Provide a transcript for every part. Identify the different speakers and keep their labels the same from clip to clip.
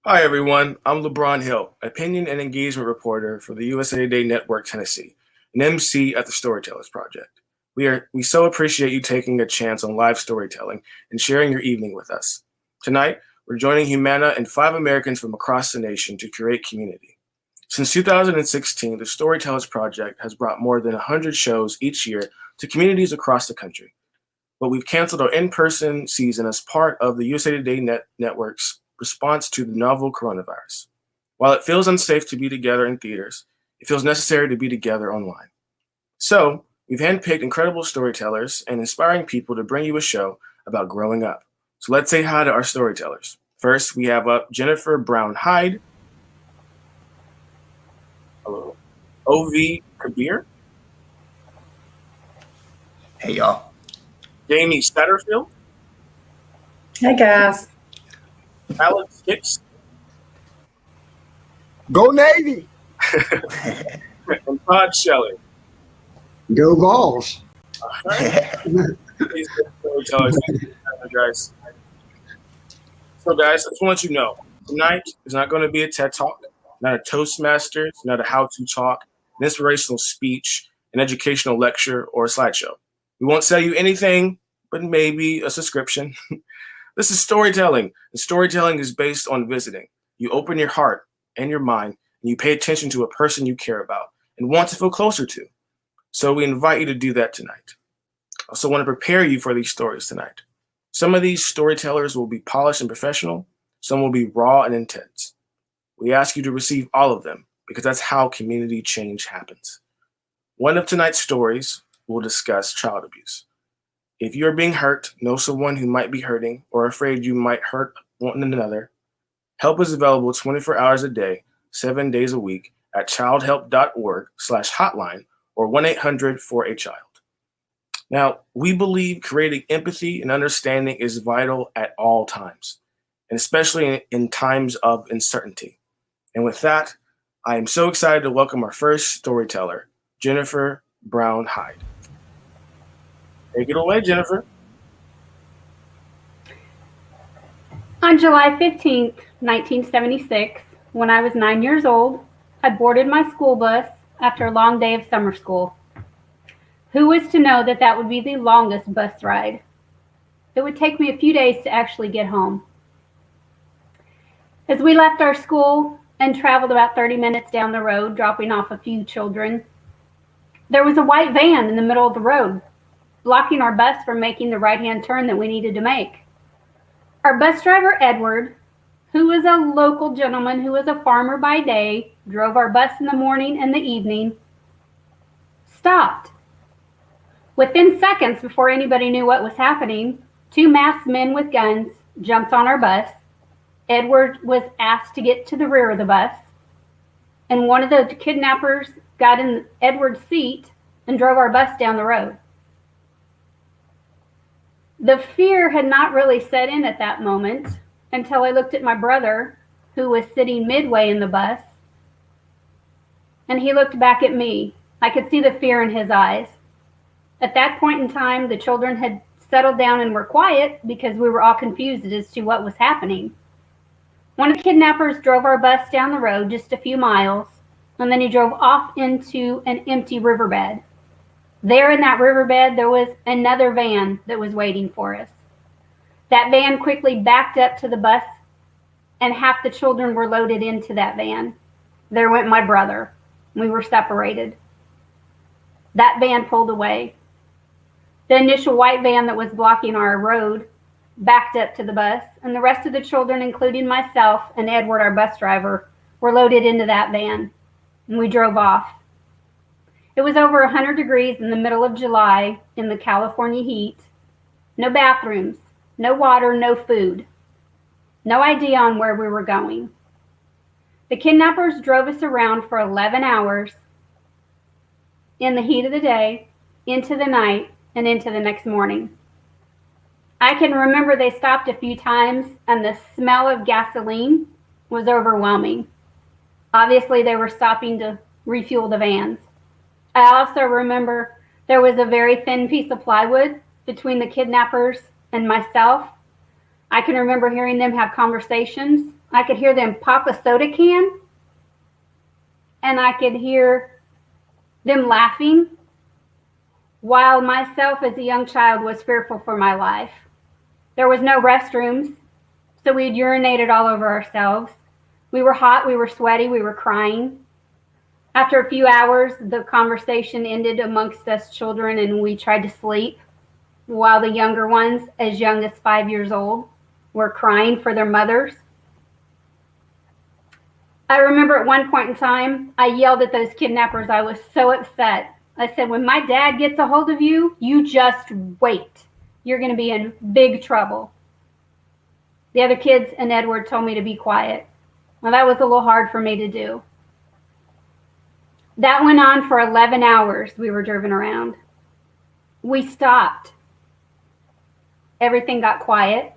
Speaker 1: Hi, everyone. I'm LeBron Hill, opinion and engagement reporter for the USA Today Network, Tennessee, an MC at the Storytellers Project. We so appreciate you taking a chance on live storytelling and sharing your evening with us. Tonight, we're joining Humana and 5 Americans from across the nation to create community. Since 2016, the Storytellers Project has brought more than 100 shows each year to communities across the country. But we've canceled our in-person season as part of the USA Today Network's response to the novel coronavirus. While it feels unsafe to be together in theaters, it feels necessary to be together online. So, we've handpicked incredible storytellers and inspiring people to bring you a show about growing up. So let's say hi to our storytellers. First, we have up Jennifer Brown Hyde. Hello. O.V. Kabir.
Speaker 2: Hey, y'all.
Speaker 1: Jamie Satterfield.
Speaker 3: Hey, guys.
Speaker 1: Alex Hicks.
Speaker 4: Go Navy.
Speaker 1: And Todd Shelley.
Speaker 4: Go Vols.
Speaker 1: All right. These storytellers, guys. So, guys, I just want you to know, tonight is not going to be a TED Talk, not a Toastmasters, not a how-to talk, an inspirational speech, an educational lecture, or a slideshow. We won't sell you anything, but maybe a subscription. This is storytelling, and storytelling is based on visiting. You open your heart and your mind, and you pay attention to a person you care about and want to feel closer to. So we invite you to do that tonight. I also want to prepare you for these stories tonight. Some of these storytellers will be polished and professional. Some will be raw and intense. We ask you to receive all of them because that's how community change happens. One of tonight's stories will discuss child abuse. If you're being hurt, know someone who might be hurting, or afraid you might hurt one another, help is available 24 hours a day, 7 days a week at childhelp.org/hotline or 1-800-4-A-CHILD. Now, we believe creating empathy and understanding is vital at all times, and especially in times of uncertainty. And with that, I am so excited to welcome our first storyteller, Jennifer Brown Hyde. Take it away, Jennifer.
Speaker 5: On July 15th, 1976, when I was 9 years old, I boarded my school bus after a long day of summer school. Who was to know that that would be the longest bus ride? It would take me a few days to actually get home. As we left our school and traveled about 30 minutes down the road, dropping off a few children, there was a white van in the middle of the road, blocking our bus from making the right-hand turn that we needed to make. Our bus driver, Edward, who was a local gentleman who was a farmer by day, drove our bus in the morning and the evening, stopped. Within seconds, before anybody knew what was happening, 2 masked men with guns jumped on our bus. Edward was asked to get to the rear of the bus, and one of the kidnappers got in Edward's seat and drove our bus down the road. The fear had not really set in at that moment until I looked at my brother, who was sitting midway in the bus, and he looked back at me. I could see the fear in his eyes. At that point in time, the children had settled down and were quiet because we were all confused as to what was happening. One of the kidnappers drove our bus down the road just a few miles, and then he drove off into an empty riverbed. There in that riverbed, there was another van that was waiting for us. That van quickly backed up to the bus, and half the children were loaded into that van. There went my brother. We were separated. That van pulled away. The initial white van that was blocking our road backed up to the bus, and the rest of the children, including myself and Edward, our bus driver, were loaded into that van, and we drove off. It was over 100 degrees in the middle of July in the California heat. No bathrooms, no water, no food. No idea on where we were going. The kidnappers drove us around for 11 hours in the heat of the day, into the night, and into the next morning. I can remember they stopped a few times, and the smell of gasoline was overwhelming. Obviously, they were stopping to refuel the vans. I also remember there was a very thin piece of plywood between the kidnappers and myself. I can remember hearing them have conversations I could hear them pop a soda can, and I could hear them laughing, while myself as a young child was fearful for my life. There was no restrooms, so we had urinated all over ourselves. We were hot, we were sweaty, we were crying. After a few hours, the conversation ended amongst us children, and we tried to sleep, while the younger ones, as young as 5 years old, were crying for their mothers. I remember at one point in time, I yelled at those kidnappers. I was so upset. I said, when my dad gets a hold of you, you just wait. You're going to be in big trouble. The other kids and Edward told me to be quiet. Well, that was a little hard for me to do. That went on for 11 hours. We were driven around. We stopped. Everything got quiet.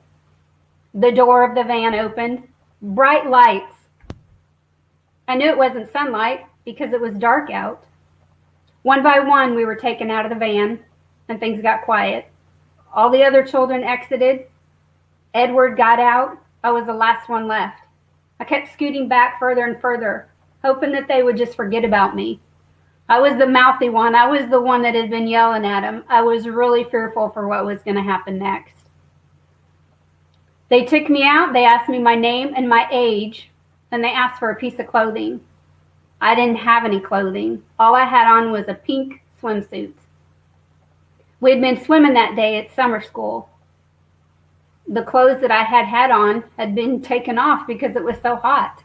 Speaker 5: The door of the van opened. Bright lights. I knew it wasn't sunlight because it was dark out. One by one, we were taken out of the van and things got quiet. All the other children exited. Edward got out. I was the last one left. I kept scooting back further and further, hoping that they would just forget about me. I was the mouthy one. I was the one that had been yelling at them. I was really fearful for what was going to happen next. They took me out. They asked me my name and my age, and they asked for a piece of clothing. I didn't have any clothing. All I had on was a pink swimsuit. We had been swimming that day at summer school. The clothes that I had on had been taken off because it was so hot.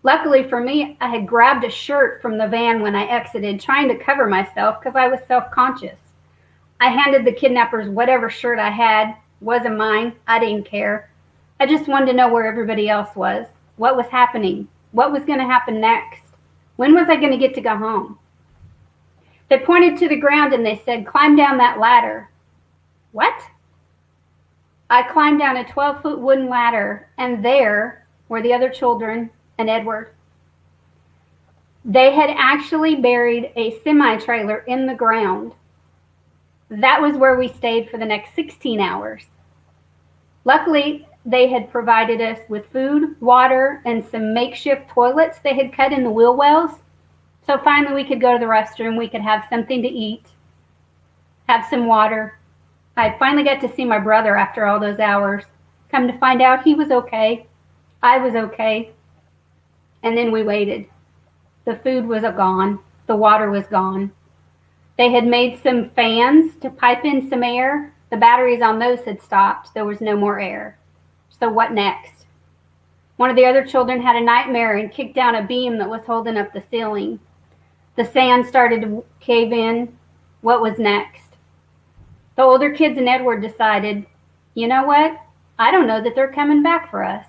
Speaker 5: Luckily for me, I had grabbed a shirt from the van when I exited, trying to cover myself because I was self-conscious. I handed the kidnappers whatever shirt I had. Wasn't mine. I didn't care. I just wanted to know where everybody else was. What was happening? What was going to happen next? When was I going to get to go home? They pointed to the ground and they said, climb down that ladder. What? I climbed down a 12-foot wooden ladder, and there were the other children and Edward. They had actually buried a semi-trailer in the ground. That was where we stayed for the next 16 hours. Luckily, they had provided us with food, water, and some makeshift toilets they had cut in the wheel wells. So finally we could go to the restroom, we could have something to eat, have some water. I finally got to see my brother after all those hours. Come to find out he was okay. I was okay. And then we waited. The food was gone. The water was gone. They had made some fans to pipe in some air. The batteries on those had stopped. There was no more air. So what next? One of the other children had a nightmare and kicked down a beam that was holding up the ceiling. The sand started to cave in. What was next? The older kids and Edward decided, you know what? I don't know that they're coming back for us.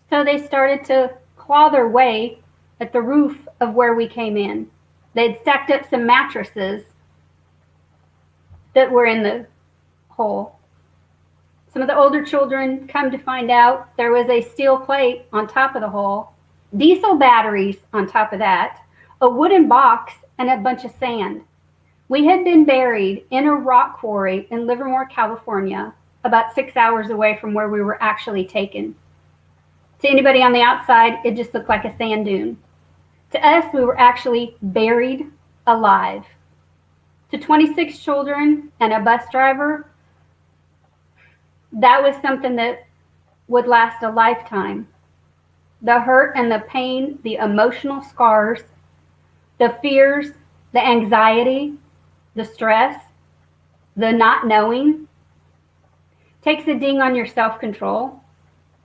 Speaker 5: So they started to claw their way at the roof of where we came in. They'd stacked up some mattresses that were in the hole. Some of the older children come to find out there was a steel plate on top of the hole, diesel batteries on top of that, a wooden box, and a bunch of sand. We had been buried in a rock quarry in Livermore, California, about 6 hours away from where we were actually taken. To anybody on the outside, it just looked like a sand dune. To us, we were actually buried alive. To 26 children and a bus driver, that was something that would last a lifetime. The hurt and the pain, the emotional scars, the fears, the anxiety, the stress, the not knowing, takes a ding on your self-control,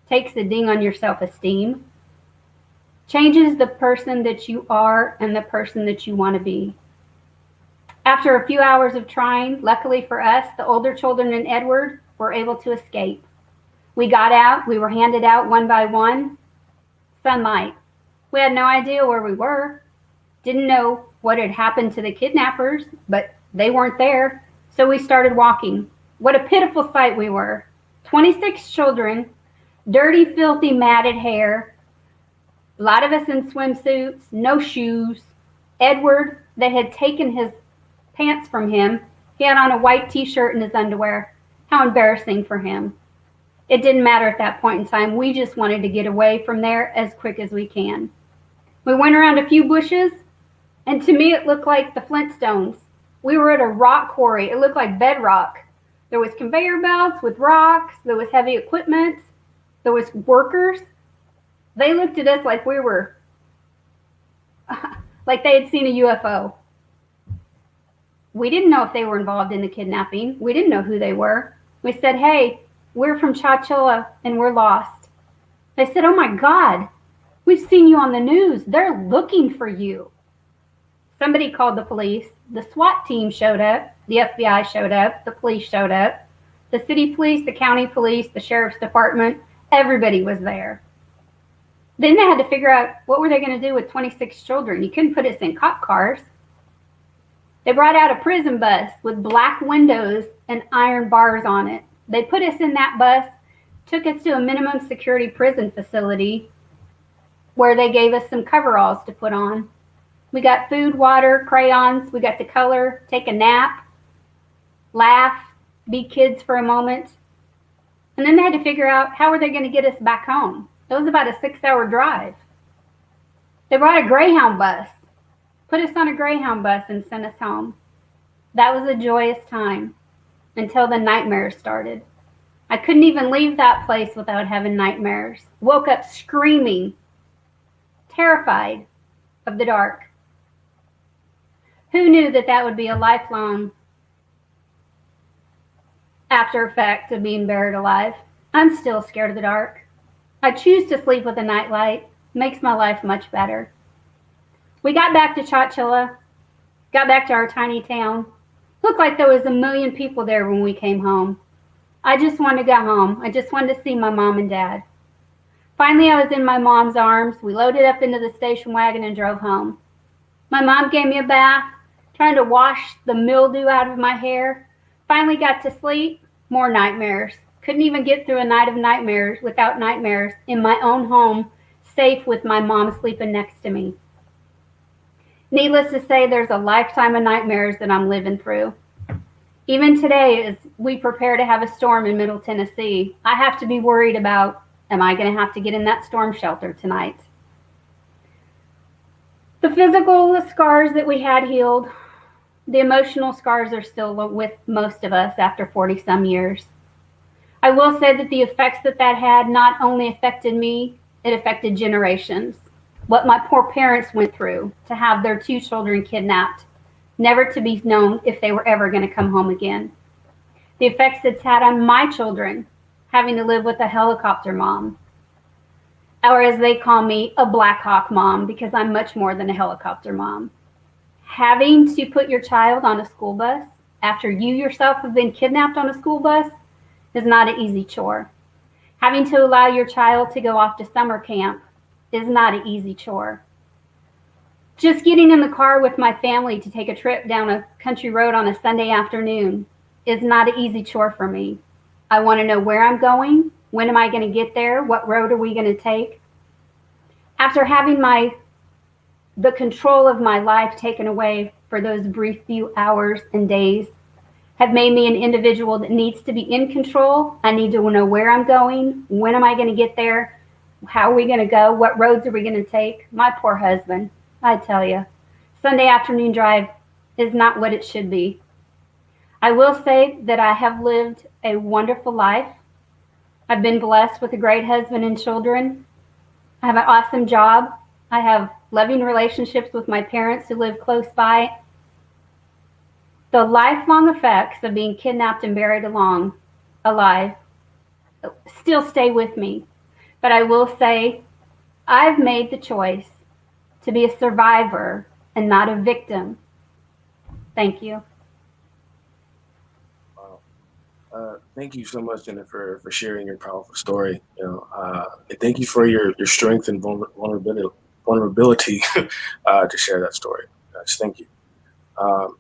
Speaker 5: takes a ding on your self-esteem, changes the person that you are and the person that you want to be. After a few hours of trying, luckily for us, the older children and Edward were able to escape. We got out, we were handed out one by one. Sunlight. We had no idea where we were. Didn't know what had happened to the kidnappers, but they weren't there. So we started walking. What a pitiful sight we were. 26 children, dirty, filthy, matted hair. A lot of us in swimsuits, no shoes. Edward, they had taken his pants from him. He had on a white t-shirt and his underwear. How embarrassing for him. It didn't matter at that point in time. We just wanted to get away from there as quick as we can. We went around a few bushes, and to me it looked like the Flintstones. We were at a rock quarry. It looked like bedrock. There was conveyor belts with rocks. There was heavy equipment. There was workers. They looked at us like we were, like they had seen a UFO. We didn't know if they were involved in the kidnapping. We didn't know who they were. We said, hey, we're from Chowchilla and we're lost. They said, oh my God, we've seen you on the news. They're looking for you. Somebody called the police. The SWAT team showed up. The FBI showed up. The police showed up. The city police, the county police, the sheriff's department, everybody was there. Then they had to figure out what were they going to do with 26 children. You couldn't put us in cop cars. They brought out a prison bus with black windows and iron bars on it. They put us in that bus, took us to a minimum security prison facility where they gave us some coveralls to put on. We got food, water, crayons. We got to color, take a nap, laugh, be kids for a moment. And then they had to figure out how were they going to get us back home. It was about a 6-hour drive. They brought a Greyhound bus, put us on a Greyhound bus and sent us home. That was a joyous time until the nightmares started. I couldn't even leave that place without having nightmares. Woke up screaming, terrified of the dark. Who knew that that would be a lifelong after effect of being buried alive? I'm still scared of the dark. I choose to sleep with a nightlight. Makes my life much better. We got back to Chowchilla, got back to our tiny town. Looked like there was 1 million people there when we came home. I just wanted to go home. I just wanted to see my mom and dad. Finally, I was in my mom's arms. We loaded up into the station wagon and drove home. My mom gave me a bath, trying to wash the mildew out of my hair. Finally got to sleep. More nightmares. Couldn't even get through a night of nightmares without nightmares in my own home, safe with my mom sleeping next to me. Needless to say, there's a lifetime of nightmares that I'm living through. Even today, as we prepare to have a storm in Middle Tennessee, I have to be worried about, am I going to have to get in that storm shelter tonight? The physical scars that we had healed, the emotional scars are still with most of us after 40-some years. I will say that the effects that had not only affected me, it affected generations. What my poor parents went through to have their 2 children kidnapped, never to be known if they were ever going to come home again. The effects it's had on my children, having to live with a helicopter mom, or as they call me, a Black Hawk mom, because I'm much more than a helicopter mom. Having to put your child on a school bus after you yourself have been kidnapped on a school bus is not an easy chore. Having to allow your child to go off to summer camp is not an easy chore. Just getting in the car with my family to take a trip down a country road on a Sunday afternoon is not an easy chore for me. I want to know where I'm going. When am I going to get there? What road are we going to take? After having the control of my life taken away for those brief few hours and days, have made me an individual that needs to be in control. I need to know where I'm going. When am I going to get there? How are we going to go? What roads are we going to take? My poor husband, I tell you, Sunday afternoon drive is not what it should be. I will say that I have lived a wonderful life. I've been blessed with a great husband and children. I have an awesome job. I have loving relationships with my parents who live close by. The lifelong effects of being kidnapped and buried alive still stay with me. But I will say I've made the choice to be a survivor and not a victim. Thank you.
Speaker 1: Wow. Thank you so much, Jennifer, for sharing your powerful story. And thank you for your strength and vulnerability to share that story. Guys, thank you.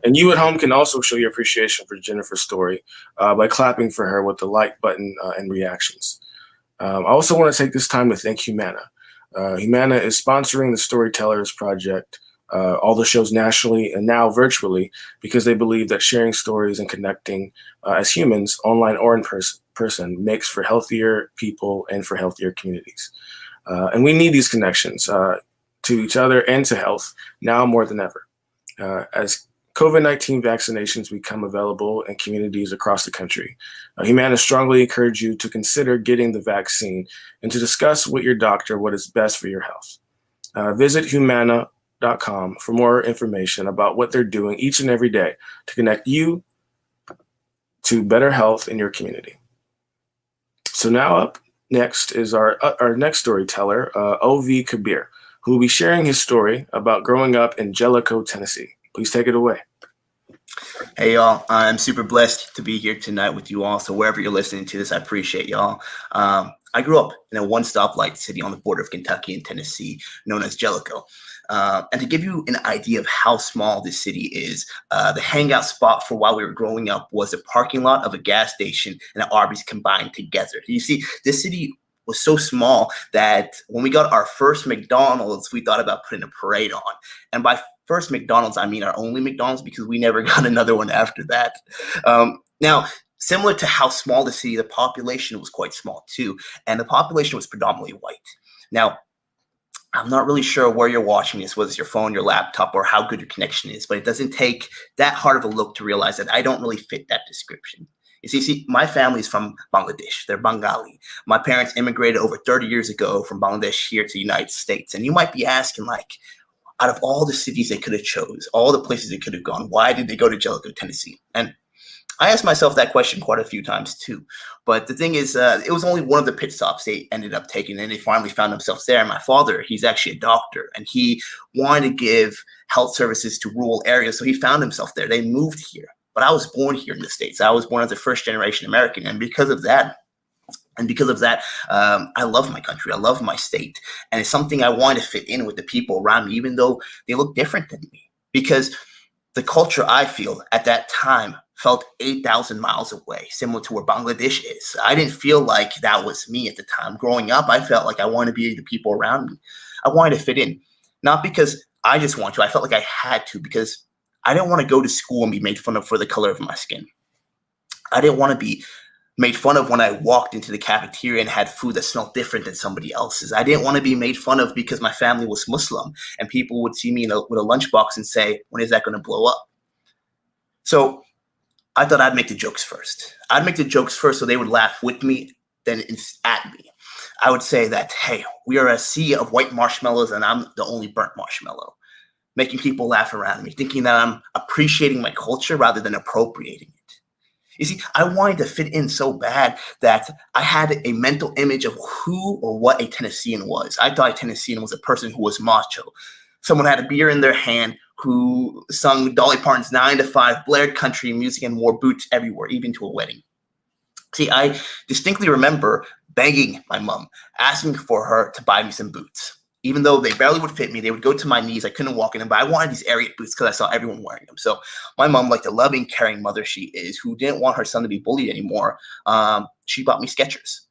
Speaker 1: And you at home can also show your appreciation for Jennifer's story by clapping for her with the like button and reactions. I also want to take this time to thank Humana. Humana is sponsoring the Storytellers project, all the shows nationally and now virtually, because they believe that sharing stories and connecting as humans, online or in person, person makes for healthier people and for healthier communities. And we need these connections to each other and to health now more than ever. As COVID-19 vaccinations become available in communities across the country, Humana strongly encourage you to consider getting the vaccine and to discuss with your doctor what is best for your health. Visit Humana.com for more information about what they're doing each and every day to connect you to better health in your community. So now up next is our next storyteller, O.V. Kabir, who will be sharing his story about growing up in Jellicoe, Tennessee. Please take it away.
Speaker 2: Hey, y'all. I'm super blessed to be here tonight with you all. So wherever you're listening to this, I appreciate y'all. I grew up in a one-stoplight city on the border of Kentucky and Tennessee known as Jellicoe. And to give you an idea of how small this city is, the hangout spot for while we were growing up was a parking lot of a gas station and an Arby's combined together. You see, this city was so small that when we got our first McDonald's, we thought about putting a parade on. And by first McDonald's, I mean our only McDonald's, because we never got another one after that. Now, similar to how small the city, the population was quite small too. And the population was predominantly white. Now, I'm not really sure where you're watching this, whether it's your phone, your laptop, or how good your connection is, but it doesn't take that hard of a look to realize that I don't really fit that description. You see, my family is from Bangladesh. They're Bengali. My parents immigrated over 30 years ago from Bangladesh here to the United States. And you might be asking, like, out of all the cities they could have chose, all the places they could have gone, why did they go to Jellicoe, Tennessee? And I asked myself that question quite a few times too. But the thing is, it was only one of the pit stops they ended up taking, and they finally found themselves there. And my father, he's actually a doctor, and he wanted to give health services to rural areas, so he found himself there. They moved here, but I was born here in the States. I was born as a first-generation American, and because of that, I love my country. I love my state, and it's something I want to fit in with the people around me, even though they look different than me, because the culture I feel at that time felt 8,000 miles away, similar to where Bangladesh is. I didn't feel like that was me at the time. Growing up, I felt like I wanted to be the people around me. I wanted to fit in, not because I just want to. I felt like I had to, because I didn't want to go to school and be made fun of for the color of my skin. I didn't want to be made fun of when I walked into the cafeteria and had food that smelled different than somebody else's. I didn't want to be made fun of because my family was Muslim and people would see me with a lunchbox and say, when is that going to blow up? So I thought I'd make the jokes first. I'd make the jokes first so they would laugh with me, then at me. I would say that, hey, we are a sea of white marshmallows and I'm the only burnt marshmallow, making people laugh around me, thinking that I'm appreciating my culture rather than appropriating it. You see, I wanted to fit in so bad that I had a mental image of who or what a Tennessean was. I thought a Tennessean was a person who was macho. Someone had a beer in their hand, who sung Dolly Parton's 9 to 5, blared country music, and wore boots everywhere, even to a wedding. See, I distinctly remember begging my mom, asking for her to buy me some boots. Even though they barely would fit me, they would go to my knees. I couldn't walk in them, but I wanted these Ariat boots because I saw everyone wearing them. So my mom, like the loving, caring mother she is, who didn't want her son to be bullied anymore, she bought me Skechers.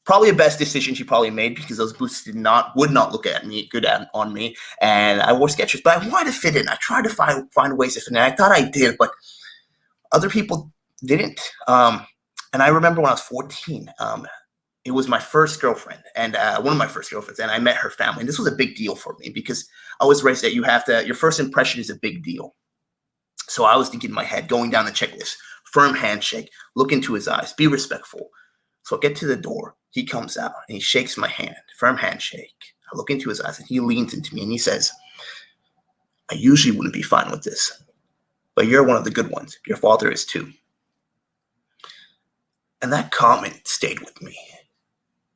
Speaker 2: Probably the best decision she probably made, because those boots would not look at me on me, and I wore Skechers. But I wanted to fit in. I tried to find ways to fit in. I thought I did, but other people didn't. And I remember when I was 14. It was my first girlfriend, and one of my first girlfriends, and I met her family. And this was a big deal for me because I was raised that your first impression is a big deal. So I was thinking in my head, going down the checklist: firm handshake, look into his eyes, be respectful. So I get to the door, he comes out and he shakes my hand, firm handshake. I look into his eyes and he leans into me and he says, I usually wouldn't be fine with this, but you're one of the good ones. Your father is too. And that comment stayed with me.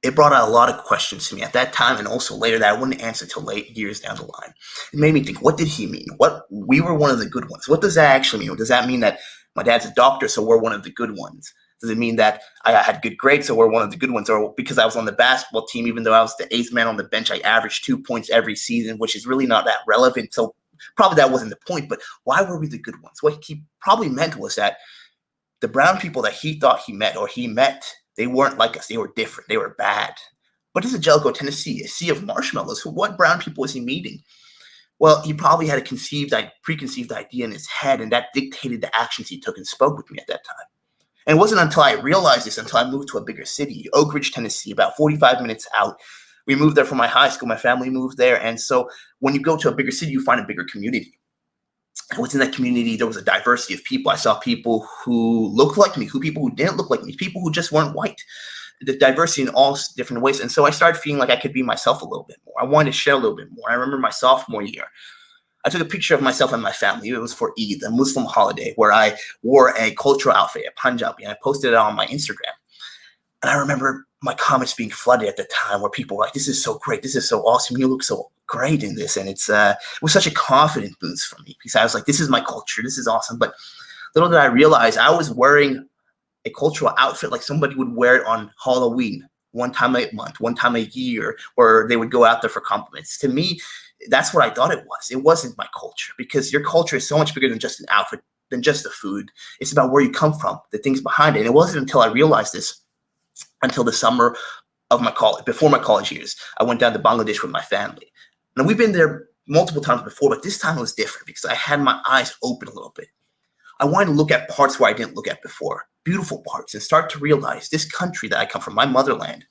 Speaker 2: It brought out a lot of questions to me at that time and also later that I wouldn't answer till late years down the line. It made me think, what did he mean? We were one of the good ones. What does that actually mean? Does that mean that my dad's a doctor, so we're one of the good ones? Does it mean that I had good grades, so we're one of the good ones? Or because I was on the basketball team, even though I was the eighth man on the bench, I averaged 2 points every season, which is really not that relevant. So probably that wasn't the point, but why were we the good ones? What he probably meant was that the brown people that he thought he met, they weren't like us. They were different. They were bad. But this is Jellicoe, Tennessee, a sea of marshmallows. So what brown people was he meeting? Well, he probably had a preconceived idea in his head, and that dictated the actions he took and spoke with me at that time. And it wasn't until I realized this, until I moved to a bigger city, Oak Ridge, Tennessee, about 45 minutes out. We moved there from my high school. My family moved there. And so when you go to a bigger city, you find a bigger community. And within that community, there was a diversity of people. I saw people who looked like me, people who didn't look like me, people who just weren't white. The diversity in all different ways. And so I started feeling like I could be myself a little bit more. I wanted to share a little bit more. I remember my sophomore year, I took a picture of myself and my family. It was for Eid, a Muslim holiday, where I wore a cultural outfit, a Punjabi, and I posted it on my Instagram. And I remember my comments being flooded at the time, where people were like, "This is so great. This is so awesome. You look so great in this." And it was such a confident boost for me, because I was like, this is my culture. This is awesome. But little did I realize I was wearing a cultural outfit like somebody would wear it on Halloween, one time a month, one time a year, where they would go out there for compliments. To me, that's what I thought it was. It wasn't my culture, because your culture is so much bigger than just an outfit, than just the food. It's about where you come from, the things behind it. And it wasn't until I realized this, until the summer of my college, before my college years, I went down to Bangladesh with my family. And we've been there multiple times before, but this time it was different because I had my eyes open a little bit. I wanted to look at parts where I didn't look at before, beautiful parts, and start to realize this country that I come from, my motherland,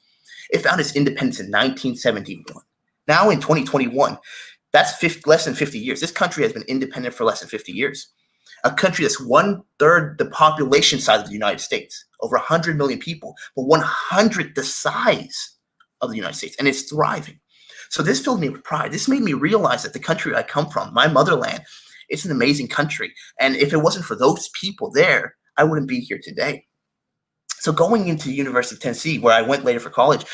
Speaker 2: it found its independence in 1971. Now in 2021, that's less than 50 years. This country has been independent for less than 50 years. A country that's 1/3 the population size of the United States, over 100 million people, but 100 the size of the United States, and it's thriving. So this filled me with pride. This made me realize that the country I come from, my motherland, it's an amazing country. And if it wasn't for those people there, I wouldn't be here today. So going into the University of Tennessee, where I went later for college,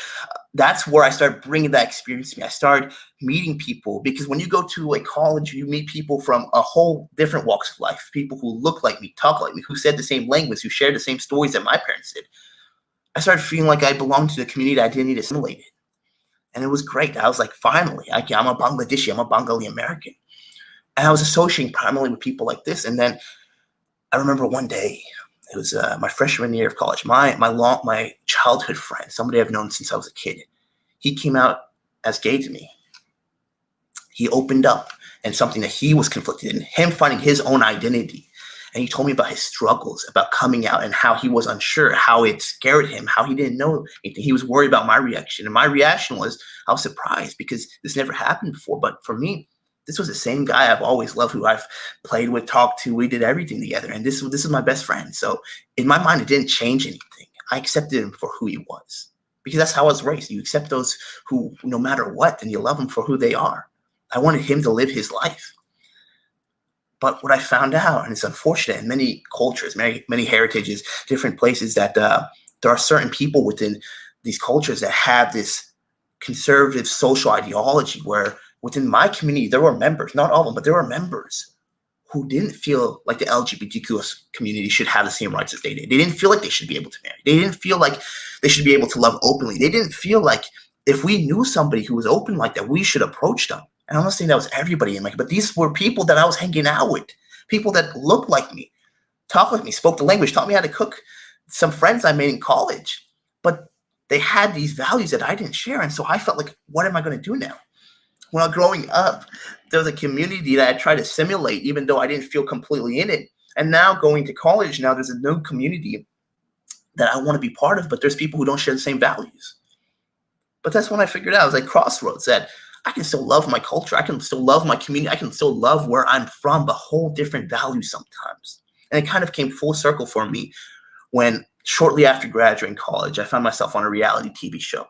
Speaker 2: that's where I started bringing that experience to me. I started meeting people, because when you go to a college, you meet people from a whole different walks of life, people who look like me, talk like me, who said the same language, who shared the same stories that my parents did. I started feeling like I belonged to the community. I didn't need to assimilate it. And it was great. I was like, finally, I'm a Bangladeshi, I'm a Bengali American. And I was associating primarily with people like this. And then I remember one day, it was my freshman year of college, my childhood friend, somebody I've known since I was a kid, he came out as gay to me. He opened up, and something that he was conflicted in, him finding his own identity. And he told me about his struggles, about coming out, and how he was unsure, how it scared him, how he didn't know anything. He was worried about my reaction. And my reaction was, I was surprised, because this never happened before. But for me, this was the same guy I've always loved, who I've played with, talked to. We did everything together. And this is my best friend. So in my mind, it didn't change anything. I accepted him for who he was, because that's how I was raised. You accept those who, no matter what, and you love them for who they are. I wanted him to live his life. But what I found out, and it's unfortunate in many cultures, many heritages, different places, that there are certain people within these cultures that have this conservative social ideology, where within my community, there were members, not all of them, but there were members who didn't feel like the LGBTQ community should have the same rights as they did. They didn't feel like they should be able to marry. They didn't feel like they should be able to love openly. They didn't feel like if we knew somebody who was open like that, we should approach them. And I'm not saying that was everybody in my, but these were people that I was hanging out with, people that looked like me, talked like me, spoke the language, taught me how to cook. Some friends I made in college, but they had these values that I didn't share. And so I felt like, what am I going to do now? When I was growing up, there was a community that I tried to simulate, even though I didn't feel completely in it. And now going to college, now there's a new community that I want to be part of, but there's people who don't share the same values. But that's when I figured out, I was like crossroads, that I can still love my culture. I can still love my community. I can still love where I'm from, but hold different values sometimes. And it kind of came full circle for me when shortly after graduating college, I found myself on a reality TV show.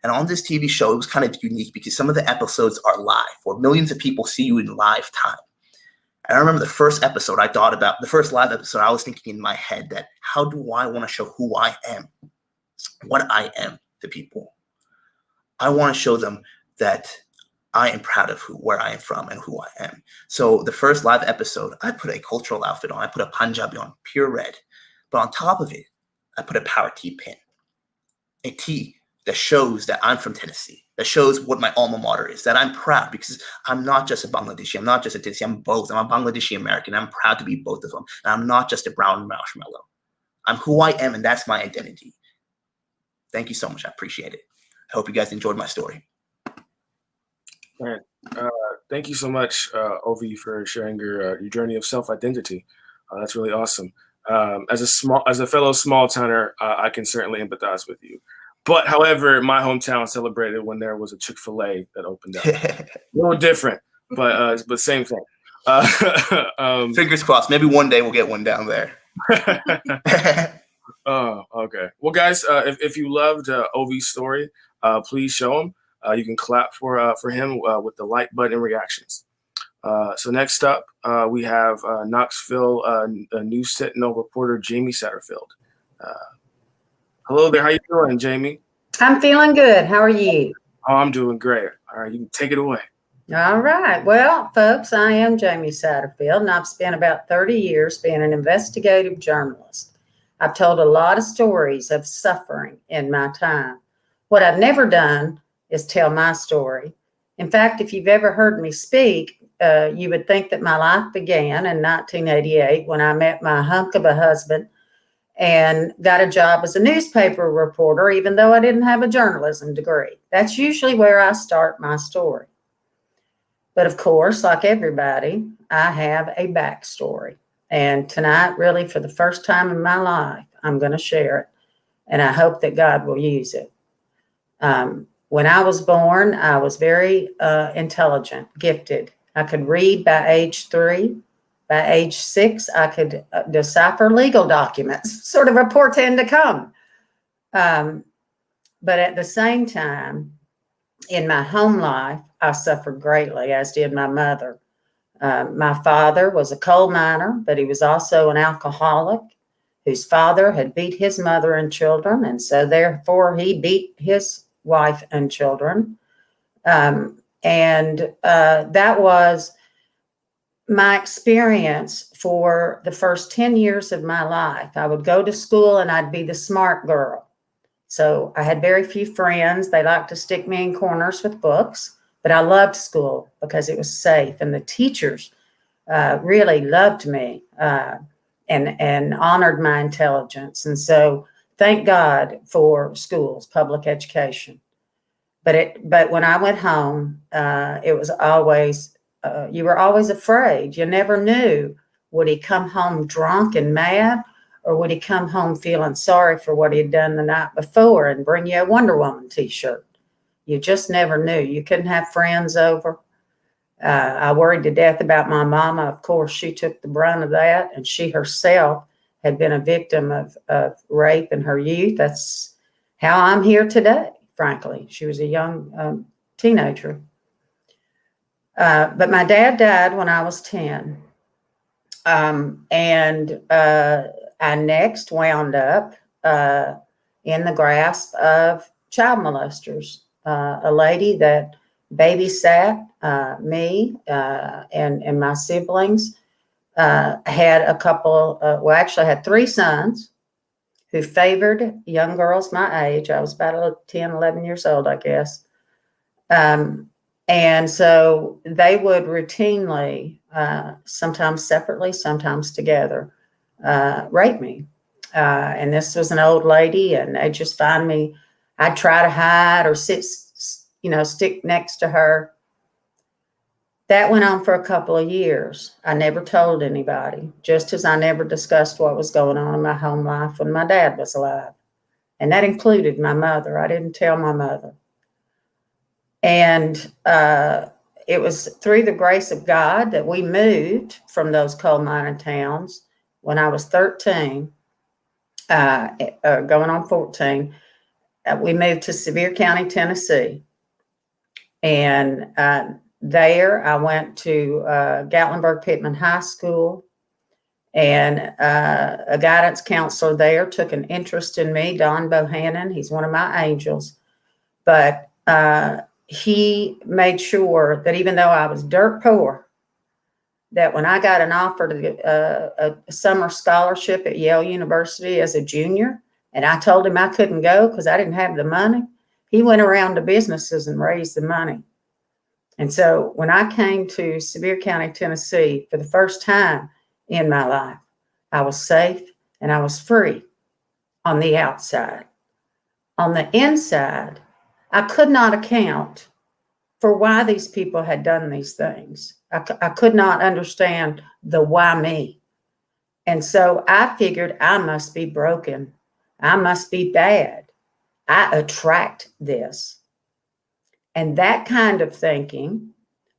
Speaker 2: And on this TV show, it was kind of unique because some of the episodes are live, where millions of people see you in live time. And I remember the first episode I thought about, the first live episode, I was thinking in my head that how do I want to show who I am, what I am to people? I want to show them that I am proud of where I am from and who I am. So the first live episode, I put a cultural outfit on. I put a Punjabi on, pure red. But on top of it, I put a power T pin, a T that shows that I'm from Tennessee, that shows what my alma mater is, that I'm proud because I'm not just a Bangladeshi. I'm not just a Tennessee. I'm both. I'm a Bangladeshi American. I'm proud to be both of them. And I'm not just a brown marshmallow. I'm who I am, and that's my identity. Thank you so much. I appreciate it. I hope you guys enjoyed my story.
Speaker 1: Man, thank you so much, Ovi, for sharing your journey of self-identity. That's really awesome. As a fellow small towner, I can certainly empathize with you. But however, my hometown celebrated when there was a Chick-fil-A that opened up. A little different, but same thing.
Speaker 2: Fingers crossed. Maybe one day we'll get one down there.
Speaker 1: Oh, okay. Well, guys, if you loved Ovi's story, please show him. You can clap for him with the like button and reactions. So next up, we have Knoxville News Sentinel reporter Jamie Satterfield. Hello there. How you doing, Jamie?
Speaker 3: I'm feeling good. How are you?
Speaker 1: Oh, I'm doing great. All right, you can take it away.
Speaker 3: All right. Well, folks, I am Jamie Satterfield, and I've spent about 30 years being an investigative journalist. I've told a lot of stories of suffering in my time. What I've never done is tell my story. In fact, if you've ever heard me speak, you would think that my life began in 1988 when I met my hunk of a husband and got a job as a newspaper reporter, even though I didn't have a journalism degree. That's usually where I start my story. But of course, like everybody, I have a backstory. And tonight, really, for the first time in my life, I'm going to share it. And I hope that God will use it. When I was born, I was very intelligent, gifted. I could read by age 3. By age 6, I could decipher legal documents, sort of a portend to come. But at the same time, in my home life, I suffered greatly, as did my mother. My father was a coal miner, but he was also an alcoholic whose father had beat his mother and children, and so therefore he beat his wife and children. That was my experience for the first 10 years of my life. I would go to school and I'd be the smart girl. So I had very few friends. They liked to stick me in corners with books, but I loved school because it was safe. And the teachers really loved me and honored my intelligence. And so thank God for schools, public education. But when I went home, it was always, you were always afraid. You never knew, would he come home drunk and mad, or would he come home feeling sorry for what he had done the night before and bring you a Wonder Woman t-shirt? You just never knew. You couldn't have friends over. I worried to death about my mama. Of course, she took the brunt of that, and she herself had been a victim of rape in her youth. That's how I'm here today, frankly. She was a young teenager. But my dad died when I was 10. I next wound up in the grasp of child molesters. A lady that babysat me and my siblings had a couple, actually had 3 sons who favored young girls my age. I was about 10, 11 years old, I guess. And so they would routinely, sometimes separately, sometimes together, rape me. And this was an old lady, and they'd just find me. I'd try to hide or stick next to her. That went on for a couple of years. I never told anybody, just as I never discussed what was going on in my home life when my dad was alive. And that included my mother. I didn't tell my mother. And it was through the grace of God that we moved from those coal mining towns when I was 13, going on 14. We moved to Sevier County, Tennessee. And there I went to Gatlinburg Pittman High School. And a guidance counselor there took an interest in me, Don Bohannon. He's one of my angels. But he made sure that even though I was dirt poor, that when I got an offer to get a summer scholarship at Yale University as a junior, and I told him I couldn't go because I didn't have the money, he went around to businesses and raised the money. And so when I came to Sevier County, Tennessee, for the first time in my life, I was safe and I was free on the outside. On the inside, I could not account for why these people had done these things. I could not understand the why me. And so I figured I must be broken. I must be bad. I attract this. And that kind of thinking,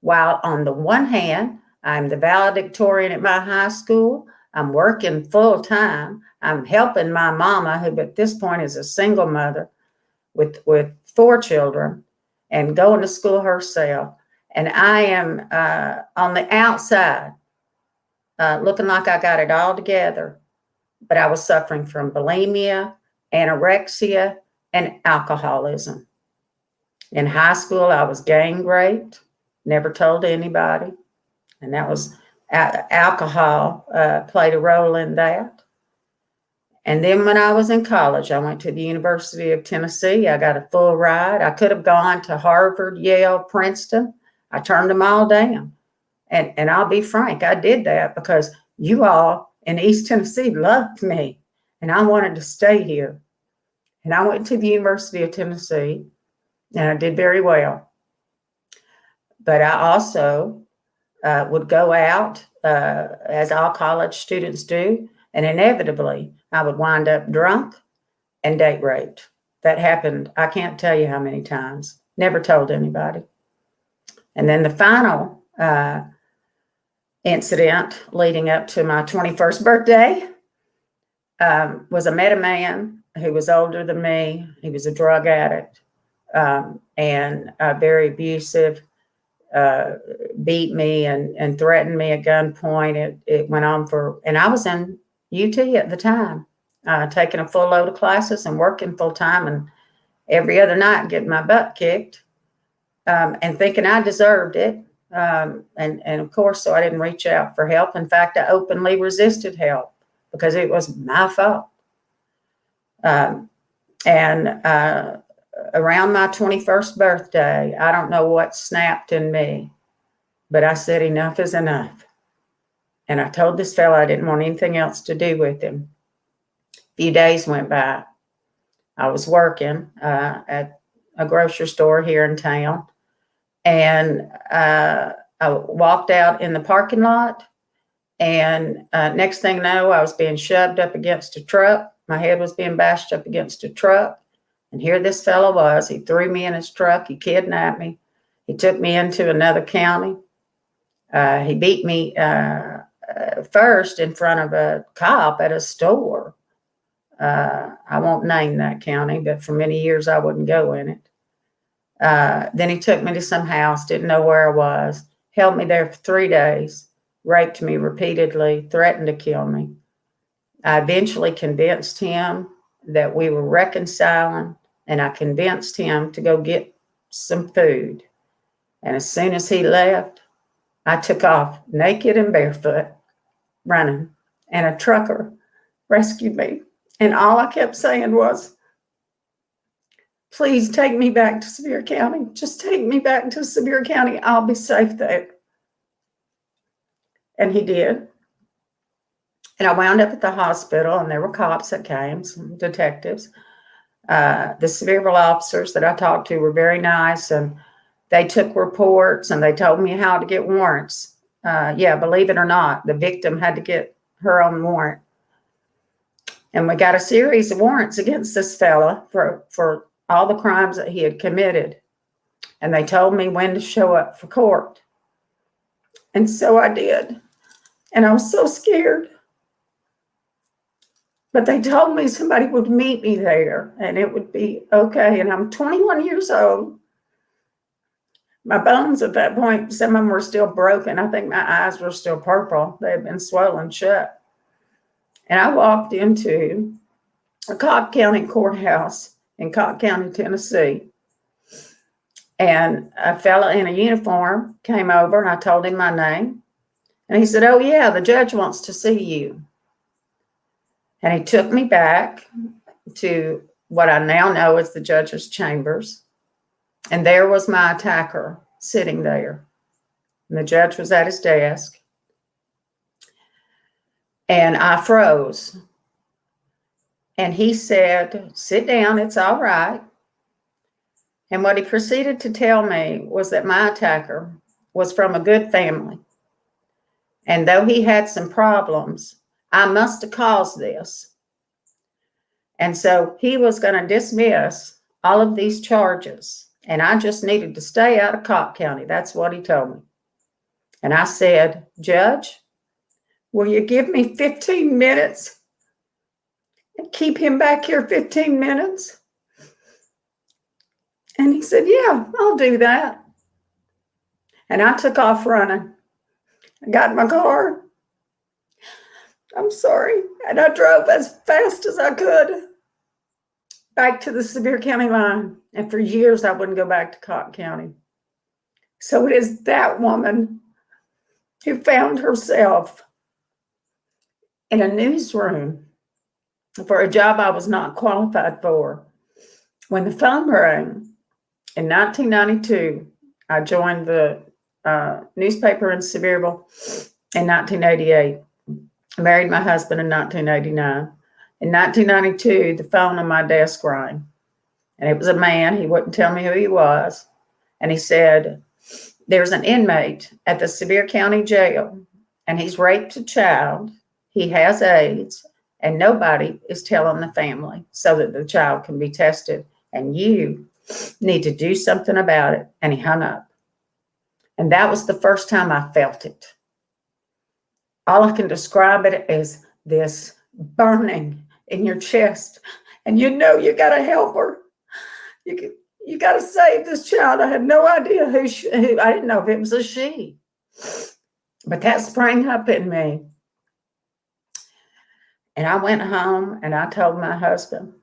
Speaker 3: while on the one hand, I'm the valedictorian at my high school, I'm working full time, I'm helping my mama, who at this point is a single mother with 4 children, and going to school herself. And I am on the outside, looking like I got it all together, but I was suffering from bulimia, anorexia, and alcoholism. In high school, I was gang raped, never told anybody, and that was alcohol played a role in that. And then when I was in college, I went to the University of Tennessee. I got a full ride. I could have gone to Harvard, Yale, Princeton. I turned them all down. And I'll be frank, I did that because you all in East Tennessee loved me, and I wanted to stay here. And I went to the University of Tennessee, and I did very well. But I also would go out, as all college students do, and inevitably I would wind up drunk and date raped. That happened, I can't tell you how many times. Never told anybody. And then the final incident leading up to my 21st birthday was I met a man who was older than me. He was a drug addict and very abusive, beat me and threatened me at gunpoint. It went on and I was in UT at the time, taking a full load of classes and working full time, and every other night getting my butt kicked and thinking I deserved it. And of course, so I didn't reach out for help. In fact, I openly resisted help because it was my fault. Around my 21st birthday, I don't know what snapped in me, but I said, enough is enough. And I told this fellow I didn't want anything else to do with him. A few days went by. I was working at a grocery store here in town, and I walked out in the parking lot, and next thing you know, I was being shoved up against a truck. My head was being bashed up against a truck. And here this fellow was. He threw me in his truck. He kidnapped me. He took me into another county. He beat me first in front of a cop at a store. I won't name that county, but for many years I wouldn't go in it. Then he took me to some house, didn't know where I was, held me there for 3 days, raped me repeatedly, threatened to kill me. I eventually convinced him that we were reconciling, and I convinced him to go get some food. And as soon as he left, I took off naked and barefoot, running, and a trucker rescued me. And all I kept saying was, please take me back to Sevier County. Just take me back to Sevier County. I'll be safe there. And he did. And I wound up at the hospital, and there were cops that came, some detectives. The Sevierville officers that I talked to were very nice, and they took reports, and they told me how to get warrants. Yeah, believe it or not, the victim had to get her own warrant. And we got a series of warrants against this fella for all the crimes that he had committed. And they told me when to show up for court. And so I did. And I was so scared. But they told me somebody would meet me there and it would be okay. And I'm 21 years old. My bones at that point, some of them were still broken. I think my eyes were still purple. They had been swollen shut. And I walked into a Cobb County courthouse in Cobb County, Tennessee. And a fellow in a uniform came over, and I told him my name. And he said, oh, yeah, the judge wants to see you. And he took me back to what I now know as the judge's chambers. And there was my attacker sitting there. And the judge was at his desk. And I froze. And he said, sit down, it's all right. And what he proceeded to tell me was that my attacker was from a good family. And though he had some problems, I must have caused this. And so he was going to dismiss all of these charges. And I just needed to stay out of Cobb County. That's what he told me. And I said, Judge, will you give me 15 minutes and keep him back here 15 minutes? And he said, yeah, I'll do that. And I took off running. I got in my car. I'm sorry. And I drove as fast as I could back to the Sevier County line. And for years, I wouldn't go back to Cobb County. So it is that woman who found herself in a newsroom for a job I was not qualified for. When the phone rang in 1992, I joined the newspaper in Sevierville in 1988. I married my husband in 1989. In 1992, the phone on my desk rang, and it was a man. He wouldn't tell me who he was. And he said, there's an inmate at the Sevier County Jail, and he's raped a child. He has AIDS, and nobody is telling the family so that the child can be tested. And you need to do something about it. And he hung up. And that was the first time I felt it. All I can describe it as this burning in your chest. And you know you got to help her. You got to save this child. I had no idea who I didn't know if it was a she. But that sprang up in me. And I went home and I told my husband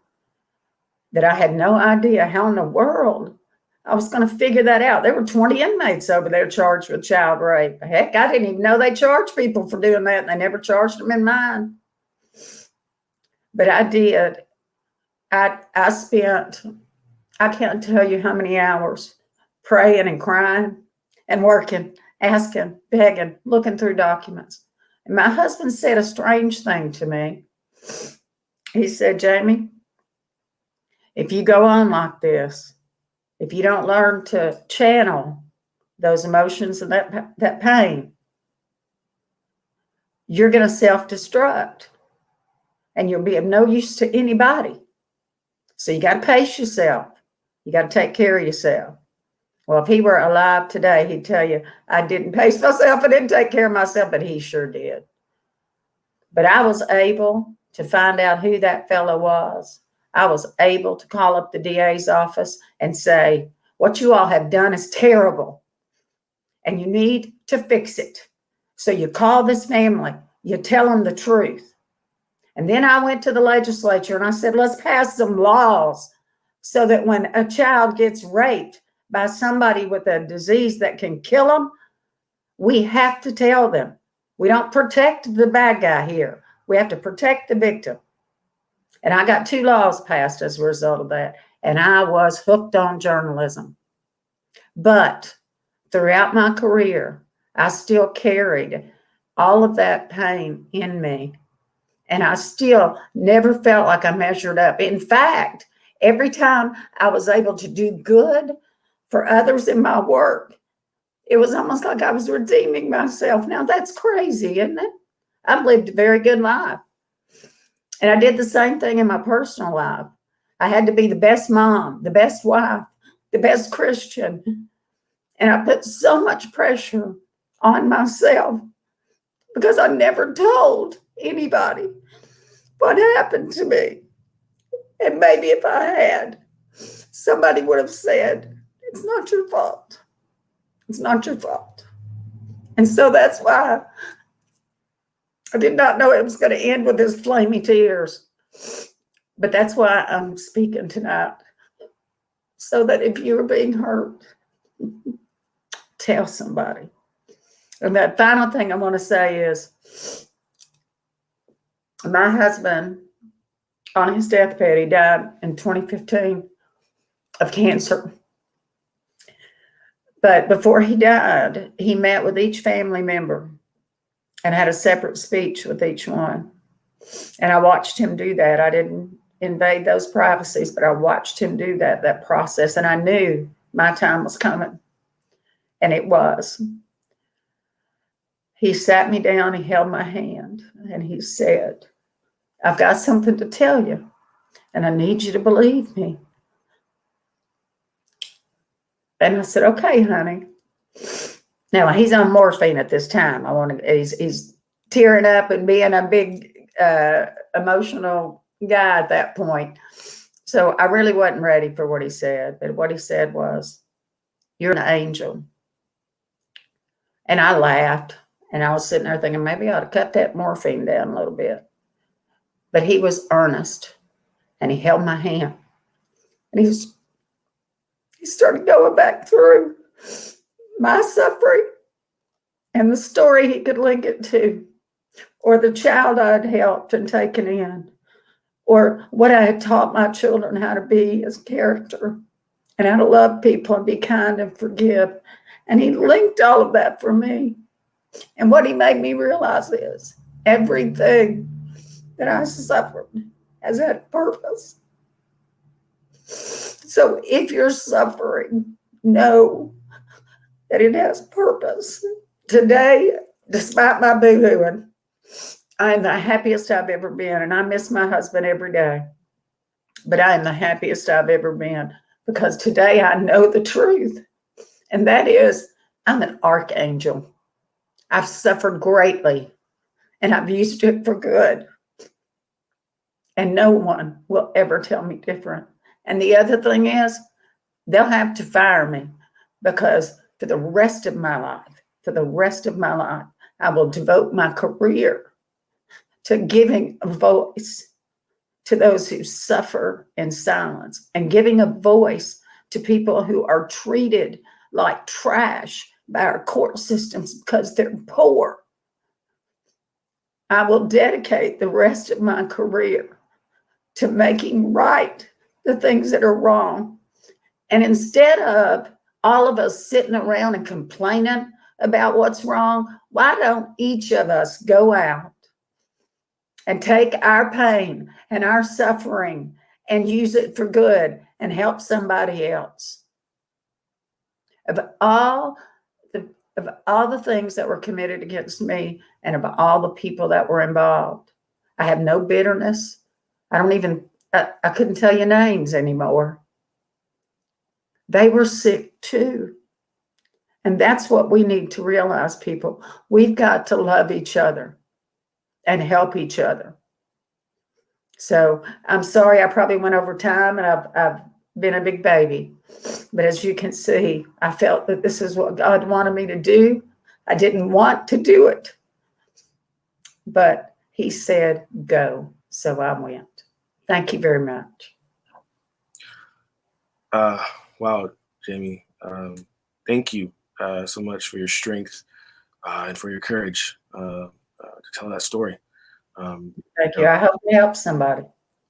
Speaker 3: that I had no idea how in the world I was going to figure that out. There were 20 inmates over there charged with child rape. Heck, I didn't even know they charged people for doing that, and they never charged them in mine. But I did. I spent, I can't tell you how many hours praying and crying and working, asking, begging, looking through documents. And my husband said a strange thing to me. He said, Jamie, if you go on like this, if you don't learn to channel those emotions and that pain, you're going to self-destruct and you'll be of no use to anybody. So you got to pace yourself. You got to take care of yourself. Well, if he were alive today, he'd tell you, I didn't pace myself. I didn't take care of myself, but he sure did. But I was able to find out who that fellow was. I was able to call up the DA's office and say, what you all have done is terrible, and you need to fix it. So you call this family, you tell them the truth. And then I went to the legislature and I said, let's pass some laws so that when a child gets raped by somebody with a disease that can kill them, we have to tell them. We don't protect the bad guy here. We have to protect the victim. And I got 2 laws passed as a result of that. And I was hooked on journalism. But throughout my career, I still carried all of that pain in me. And I still never felt like I measured up. In fact, every time I was able to do good for others in my work, it was almost like I was redeeming myself. Now, that's crazy, isn't it? I've lived a very good life. And I did the same thing in my personal life. I had to be the best mom, the best wife, the best Christian. And I put so much pressure on myself because I never told anybody what happened to me. And maybe if I had, somebody would have said, it's not your fault. It's not your fault. And so that's why I did not know it was going to end with his flaming tears. But that's why I'm speaking tonight. So that if you're being hurt, tell somebody. And that final thing I want to say is my husband, on his deathbed, he died in 2015 of cancer. But before he died, he met with each family member and had a separate speech with each one. And I watched him do that. I didn't invade those privacies, but I watched him do that process. And I knew my time was coming. And it was. he sat me down, he held my hand, and he said, I've got something to tell you, and I need you to believe me. And I said, okay, honey. Now, he's on morphine at this time. He's tearing up and being a big emotional guy at that point. So I really wasn't ready for what he said. But what he said was, you're an angel. And I laughed. And I was sitting there thinking, maybe I ought to cut that morphine down a little bit. But he was earnest. And he held my hand. And he started going back through my suffering and the story he could link it to, or the child I'd helped and taken in, or what I had taught my children how to be as character and how to love people and be kind and forgive. And he linked all of that for me. And what he made me realize is everything that I suffered has had a purpose. So if you're suffering, know that it has purpose. Today, despite my boo-hooing, I am the happiest I've ever been, and I miss my husband every day. But I am the happiest I've ever been because today I know the truth, and that is I'm an archangel. I've suffered greatly, and I've used it for good, and no one will ever tell me different. And the other thing is, they'll have to fire me because for the rest of my life, I will devote my career to giving a voice to those who suffer in silence and giving a voice to people who are treated like trash by our court systems because they're poor. I will dedicate the rest of my career to making right the things that are wrong. And instead of all of us sitting around and complaining about what's wrong, why don't each of us go out and take our pain and our suffering and use it for good and help somebody else? Of all the things that were committed against me and of all the people that were involved, I have no bitterness. I couldn't tell you names anymore. They were sick too. And that's what we need to realize, people. We've got to love each other and help each other. So I'm sorry I probably went over time and I've been a big baby. But as you can see, I felt that this is what God wanted me to do. I didn't want to do it. But he said, go. So I went. Thank you very much.
Speaker 1: Wow, Jamie. Thank you so much for your strength and for your courage to tell that story.
Speaker 3: Thank you. I hope it helps somebody.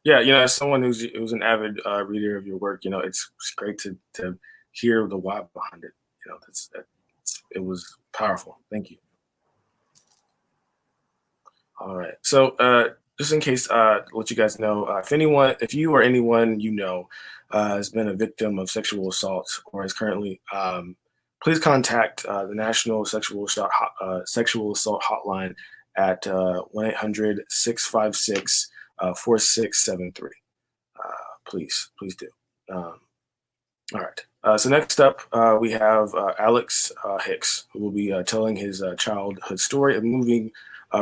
Speaker 1: Yeah, as someone who's an avid reader of your work, it's great to hear the why behind it. It was powerful. Thank you. All right. So just in case, let you guys know, if you or anyone has been a victim of sexual assault or is currently, please contact the National Sexual Assault Hotline at 1-800-656-4673. Please do. All right. So next up, we have Alex Hicks, who will be telling his childhood story of moving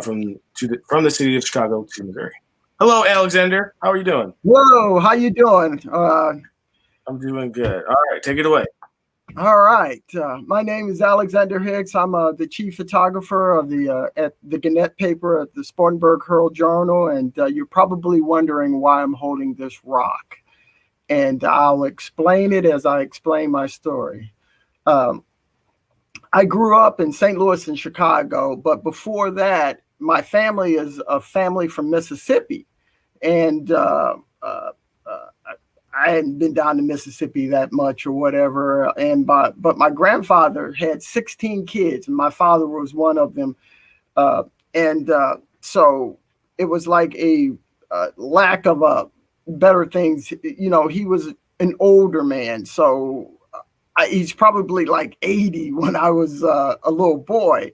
Speaker 1: from the city of Chicago to Missouri. Hello, Alexander. How are you doing?
Speaker 4: Whoa, how you doing?
Speaker 1: I'm doing good. All right, take it away.
Speaker 4: All right. My name is Alexander Hicks. I'm the chief photographer of at the Gannett paper at the Spartanburg Herald-Journal, and you're probably wondering why I'm holding this rock. And I'll explain it as I explain my story. I grew up in St. Louis and Chicago, but before that, my family is a family from Mississippi. And I hadn't been down to Mississippi that much or whatever. But my grandfather had 16 kids, and my father was one of them. So it was like a lack of better things. He was an older man, so he's probably like 80 when I was a little boy.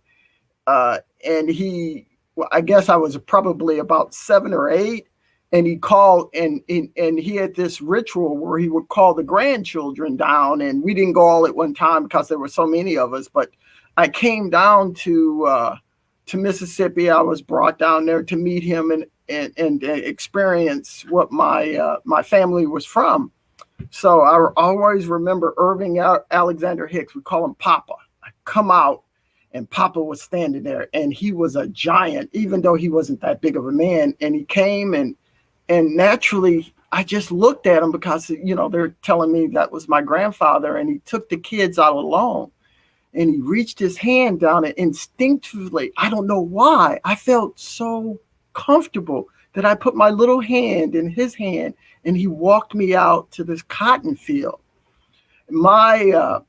Speaker 4: and well, I guess I was probably about 7 or 8. And he called, and he had this ritual where he would call the grandchildren down, and we didn't go all at one time because there were so many of us. But I came down to Mississippi. I was brought down there to meet him and experience what my family was from. So I always remember Irving Alexander Hicks. We call him Papa. I come out, and Papa was standing there, and he was a giant, even though he wasn't that big of a man. And he came, and naturally, I just looked at him because, they're telling me that was my grandfather, and he took the kids out alone, and he reached his hand down, and instinctively, I don't know why, I felt so comfortable that I put my little hand in his hand, and he walked me out to this cotton field. My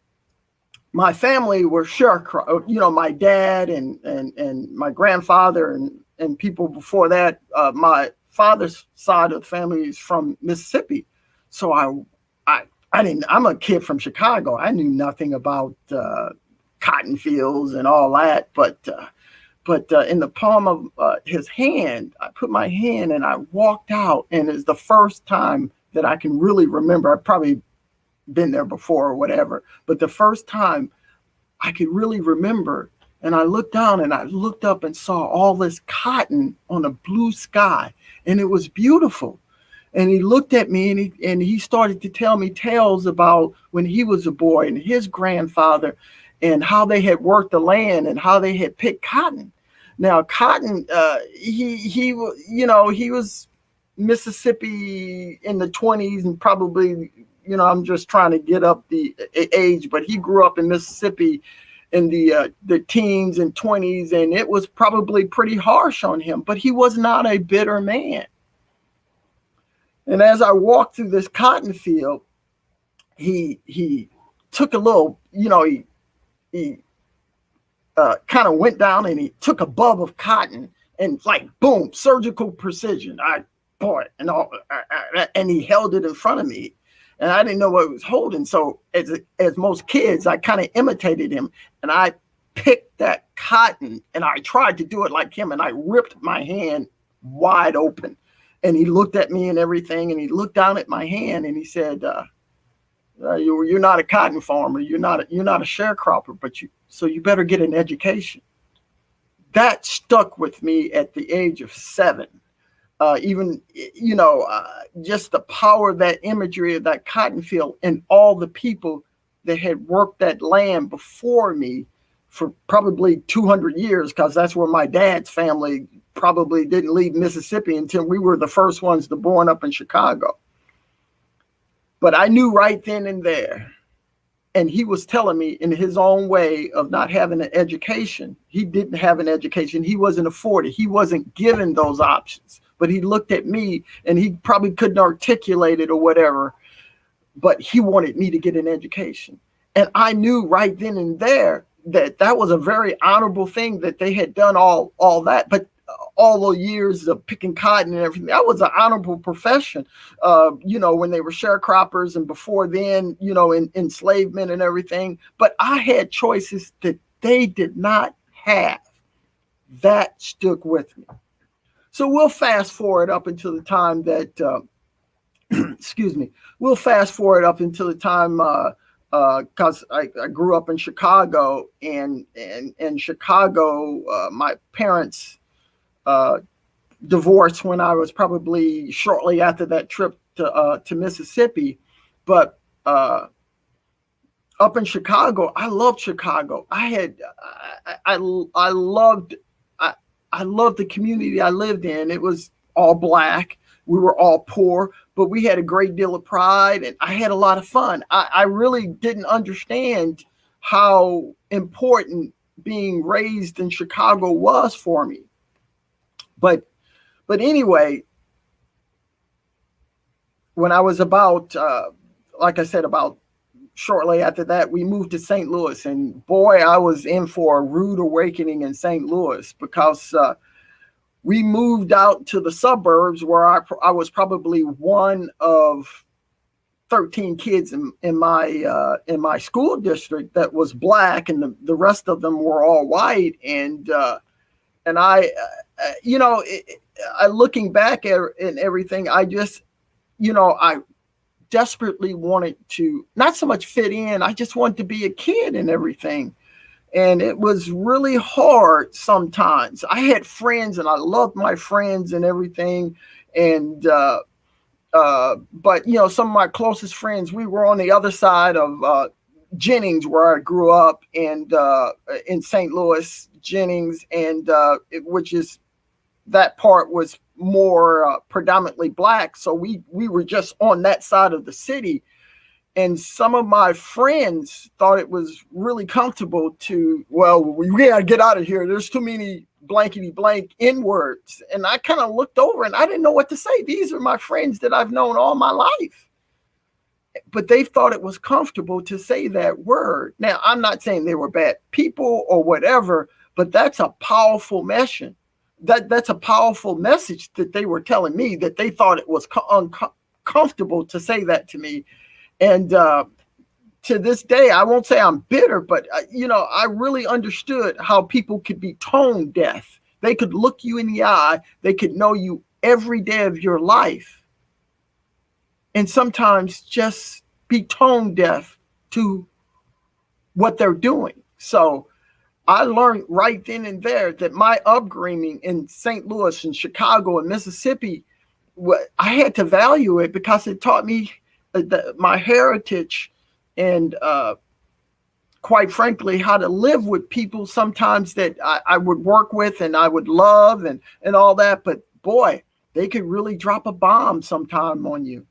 Speaker 4: family were sharecroppers, my dad and my grandfather and people before that. My father's side of the family is from Mississippi. So I'm a kid from Chicago. I knew nothing about cotton fields and all that, but in the palm of his hand, I put my hand and I walked out, and it's the first time that I can really remember. I've probably been there before or whatever, but the first time I could really remember. And I looked down and I looked up and saw all this cotton on a blue sky, and it was beautiful. And he looked at me and he started to tell me tales about when he was a boy and his grandfather and how they had worked the land and how they had picked cotton. Now, cotton, he was Mississippi in the 20s, and probably, I'm just trying to get up the age, but he grew up in Mississippi in the teens and 20s, and it was probably pretty harsh on him, but he was not a bitter man. And as I walked through this cotton field, he took a little, he kind of went down and he took a bulb of cotton and, like, boom, surgical precision. And he held it in front of me. And I didn't know what he was holding. So as most kids, I kind of imitated him. And I picked that cotton and I tried to do it like him. And I ripped my hand wide open. And he looked at me and everything. And he looked down at my hand and he said, you're not a cotton farmer. You're not a sharecropper, so you better get an education. That stuck with me at the age of 7. Just the power of that imagery of that cotton field and all the people that had worked that land before me for probably 200 years, because that's where my dad's family probably didn't leave Mississippi until we were the first ones to born up in Chicago. But I knew right then and there, and he was telling me in his own way of not having an education. He didn't have an education. He wasn't afforded. He wasn't given those options. But he looked at me and he probably couldn't articulate it or whatever, but he wanted me to get an education. And I knew right then and there that was a very honorable thing that they had done all that. But all the years of picking cotton and everything, that was an honorable profession, when they were sharecroppers and before then, in enslavement and everything. But I had choices that they did not have. That stuck with me. So we'll fast forward up until the time that, we'll fast forward up until the time, because I grew up in Chicago, and in Chicago, my parents divorced when I was probably shortly after that trip to Mississippi. But up in Chicago, I loved Chicago. I loved the community I lived in. It was all Black. We were all poor, but we had a great deal of pride, and I had a lot of fun. I really didn't understand how important being raised in Chicago was for me. But anyway, when I was about, like I said, about shortly after that, we moved to St. Louis, and boy, I was in for a rude awakening in St. Louis, because we moved out to the suburbs where I was probably one of 13 kids in my school district that was black, and the rest of them were all white. And I, looking back at and everything, I just, I desperately wanted to not so much fit in. I just wanted to be a kid and everything. And it was really hard sometimes. I had friends and I loved my friends and everything. And, but some of my closest friends, we were on the other side of Jennings, where I grew up, and in St. Louis, Jennings, and which is, that part was more predominantly black. So we were just on that side of the city. And some of my friends thought it was really comfortable to, well, we gotta get out of here. There's too many blankety blank N-words. And I kind of looked over and I didn't know what to say. These are my friends that I've known all my life. But they thought it was comfortable to say that word. Now, I'm not saying they were bad people or whatever, but that's a powerful message. That's a powerful message that they were telling me, that they thought it was uncomfortable to say that to me. And to this day, I won't say I'm bitter, but, I really understood how people could be tone deaf. They could look you in the eye. They could know you every day of your life. And sometimes just be tone deaf to what they're doing. So I learned right then and there that my upbringing in St. Louis and Chicago and Mississippi, I had to value it because it taught me my heritage and quite frankly, how to live with people sometimes that I would work with and I would love and all that. But boy, they could really drop a bomb sometime on you.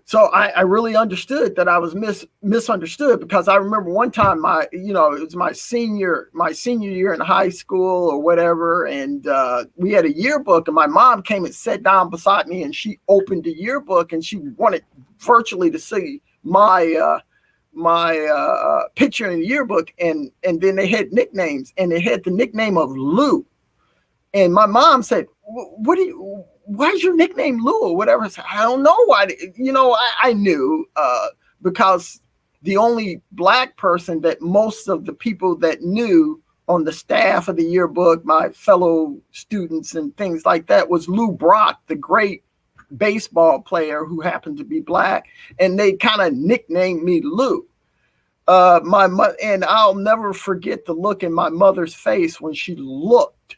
Speaker 4: So I really understood that I was misunderstood, because I remember one time it was my senior year in high school or whatever. And we had a yearbook, and my mom came and sat down beside me, and she opened the yearbook and she wanted virtually to see my picture in the yearbook. And then they had nicknames, and they had the nickname of Lou. And my mom said, why is your nickname Lou or whatever? I said, I don't know why. I knew because the only black person that most of the people that knew on the staff of the yearbook, my fellow students and things like that, was Lou Brock, the great baseball player who happened to be black. And they kind of nicknamed me Lou. And I'll never forget the look in my mother's face when she looked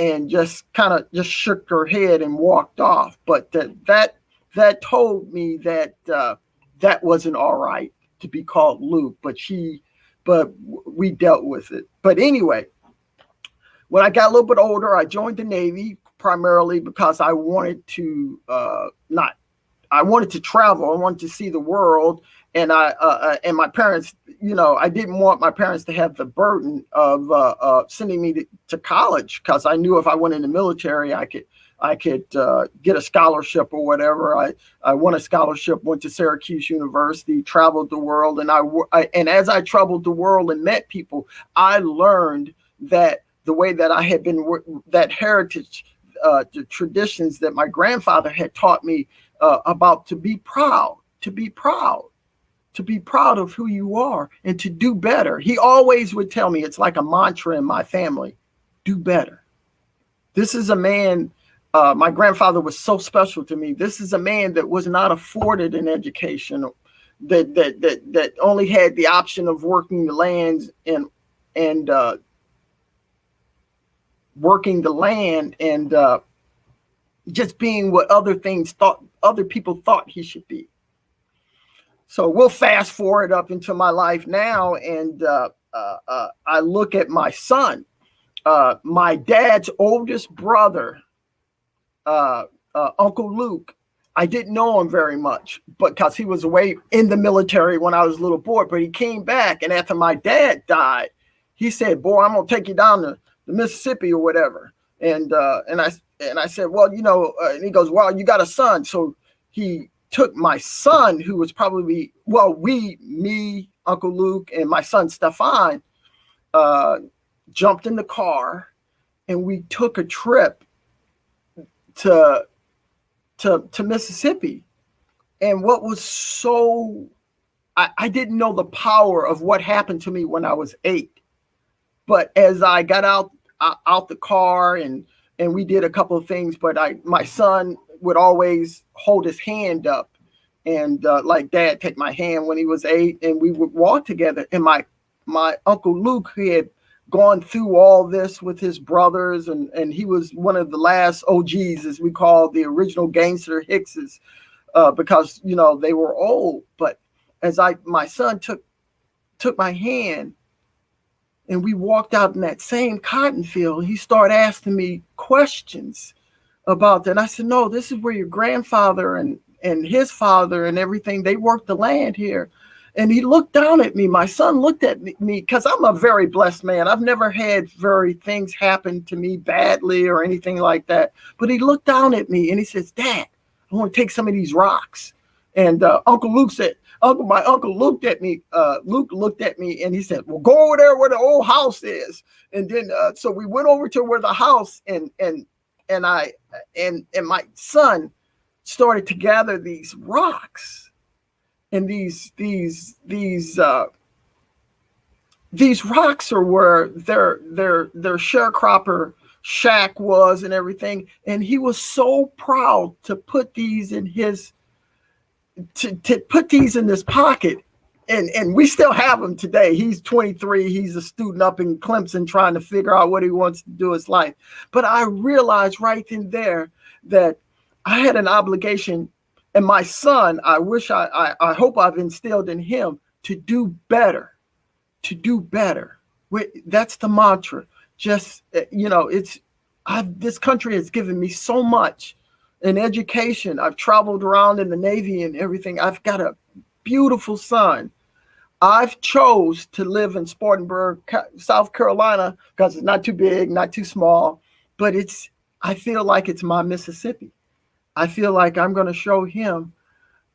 Speaker 4: and just kind of just shook her head and walked off. But that told me that that wasn't all right to be called Luke, but we dealt with it. But anyway, when I got a little bit older, I joined the Navy primarily because I wanted to I wanted to travel. I wanted to see the world. And and my parents, I didn't want my parents to have the burden of sending me to college, because I knew if I went in the military, I could get a scholarship or whatever. I won a scholarship, went to Syracuse University, traveled the world, and as I traveled the world and met people, I learned that the way that I had been, that heritage, the traditions that my grandfather had taught me about, to be proud of who you are and to do better. He always would tell me, it's like a mantra in my family, do better. This is a man, my grandfather was so special to me. This is a man that was not afforded an education, that only had the option of working the lands and working the land and just being what other people thought he should be. So we'll fast forward up into my life now, and I look at my son, my dad's oldest brother, Uncle Luke. I didn't know him very much, because he was away in the military when I was a little boy. But he came back, and after my dad died, he said, "Boy, I'm gonna take you down to the Mississippi or whatever." And I said, "Well, and he goes, "Well, you got a son." So he took my son, who was probably, me, Uncle Luke, and my son Stefan, jumped in the car, and we took a trip to Mississippi. And what was so, I didn't know the power of what happened to me when I was 8. But as I got out the car and we did a couple of things, but my son would always hold his hand up and like Dad take my hand when he was 8, and we would walk together. And my Uncle Luke, he had gone through all this with his brothers, and he was one of the last OGs, as we call the original gangster Hickses, because they were old. But as my son took my hand and we walked out in that same cotton field, he started asking me questions about that. And I said, no, this is where your grandfather and his father and everything, they worked the land here. And he looked down at me. My son looked at me because I'm a very blessed man. I've never had things happen to me badly or anything like that. But he looked down at me and he says, Dad, I want to take some of these rocks. And Uncle Luke said, my uncle looked at me. Luke looked at me and he said, well, go over there where the old house is. And then so we went over to where the house and my son started to gather these rocks. And these rocks are where their sharecropper shack was and everything. And he was so proud to put these in his to put these in his pocket. And we still have them today. He's 23. He's a student up in Clemson trying to figure out what he wants to do in his life. But I realized right in there that I had an obligation. And my son, I hope I've instilled in him to do better, That's the mantra. Just, this country has given me so much in education. I've traveled around in the Navy and everything. I've got a beautiful son. I've chose to live in Spartanburg, South Carolina, because it's not too big, not too small, but I feel like it's my Mississippi. I feel like I'm going to show him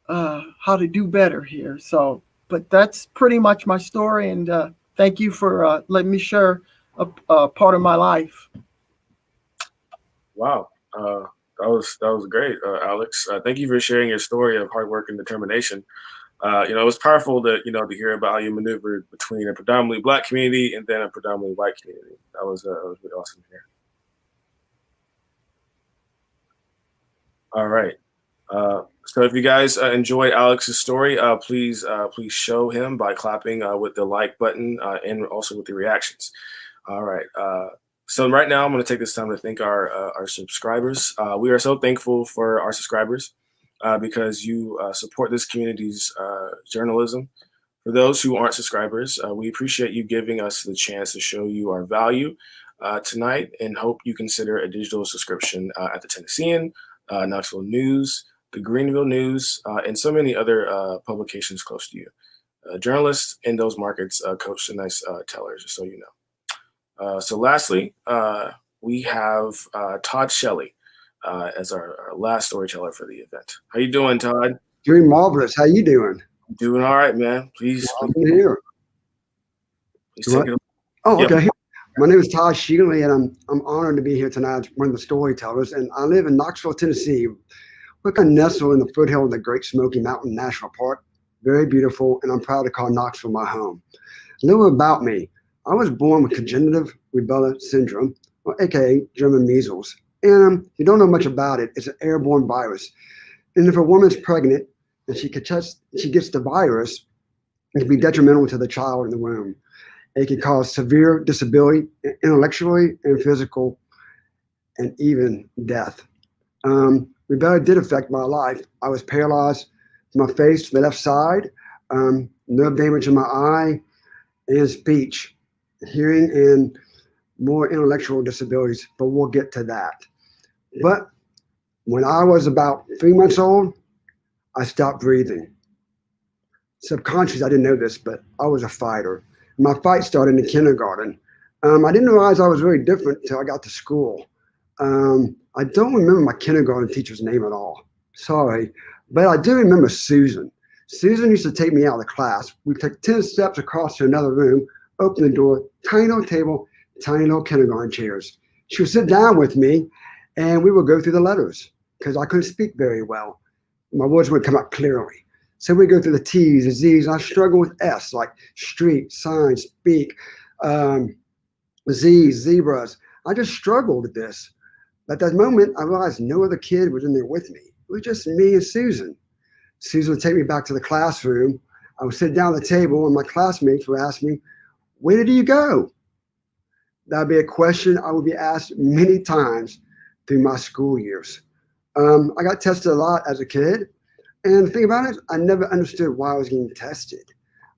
Speaker 4: how to do better here. So, but that's pretty much my story. And thank you for letting me share a part of my life.
Speaker 1: Wow. That was great, Alex. Thank you for sharing your story of hard work and determination. It was powerful to hear about how you maneuvered between a predominantly Black community and then a predominantly white community. That was really awesome to hear. All right. So if you guys enjoyed Alex's story, please show him by clapping with the like button and also with the reactions. All right. So right now I'm going to take this time to thank our subscribers. We are so thankful for our subscribers because you support this community's journalism. For those who aren't subscribers, we appreciate you giving us the chance to show you our value tonight, and hope you consider a digital subscription at the Tennessean, Knoxville News, the Greenville News, and so many other publications close to you. Journalists in those markets coach the nice tellers, just so you know. So lastly, we have Todd Shelley as our last storyteller for the event. How you doing, Todd?
Speaker 6: Doing marvelous. How you doing?
Speaker 1: Doing all right, man. Please.
Speaker 6: I'm here.
Speaker 1: Please take it.
Speaker 6: Oh,
Speaker 1: Yep.
Speaker 6: okay. My name is Todd Shelley, and I'm honored to be here tonight, one of the storytellers. And I live in Knoxville, Tennessee. We're kind of nestled in the foothill of the Great Smoky Mountain National Park. Very beautiful, and I'm proud to call Knoxville my home. A little about me. I was born with congenital rubella syndrome, or aka German measles. And if you don't know much about it, it's an airborne virus. And if a woman's pregnant and she gets the virus, it can be detrimental to the child in the womb. It can cause severe disability, intellectually and physical, and even death. Rubella did affect my life. I was paralyzed from my face to the left side, nerve damage in my eye, and speech, hearing, and more intellectual disabilities, but we'll get to that. But when I was about 3 months old, I stopped breathing. Subconscious, I didn't know this, but I was a fighter. My fight started in kindergarten. I didn't realize I was very different until I got to school. I don't remember my kindergarten teacher's name at all. Sorry. But I do remember Susan. Susan used to take me out of the class. We'd take 10 steps across to another room, open the door, tiny little table, tiny little kindergarten chairs. She would sit down with me, and we would go through the letters because I couldn't speak very well. my words wouldn't come out clearly. So we go through the T's, the Z's, and I struggle with S, like street, sign, speak, Z's, zebras. I just struggled with this. But at that moment, I realized no other kid was in there with me. It was just me and Susan. Susan would take me back to the classroom. I would sit down at the table, and my classmates would ask me, "Where did you go?" That would be a question I would be asked many times through my school years. I got tested a lot as a kid. And the thing about it, I never understood why I was getting tested.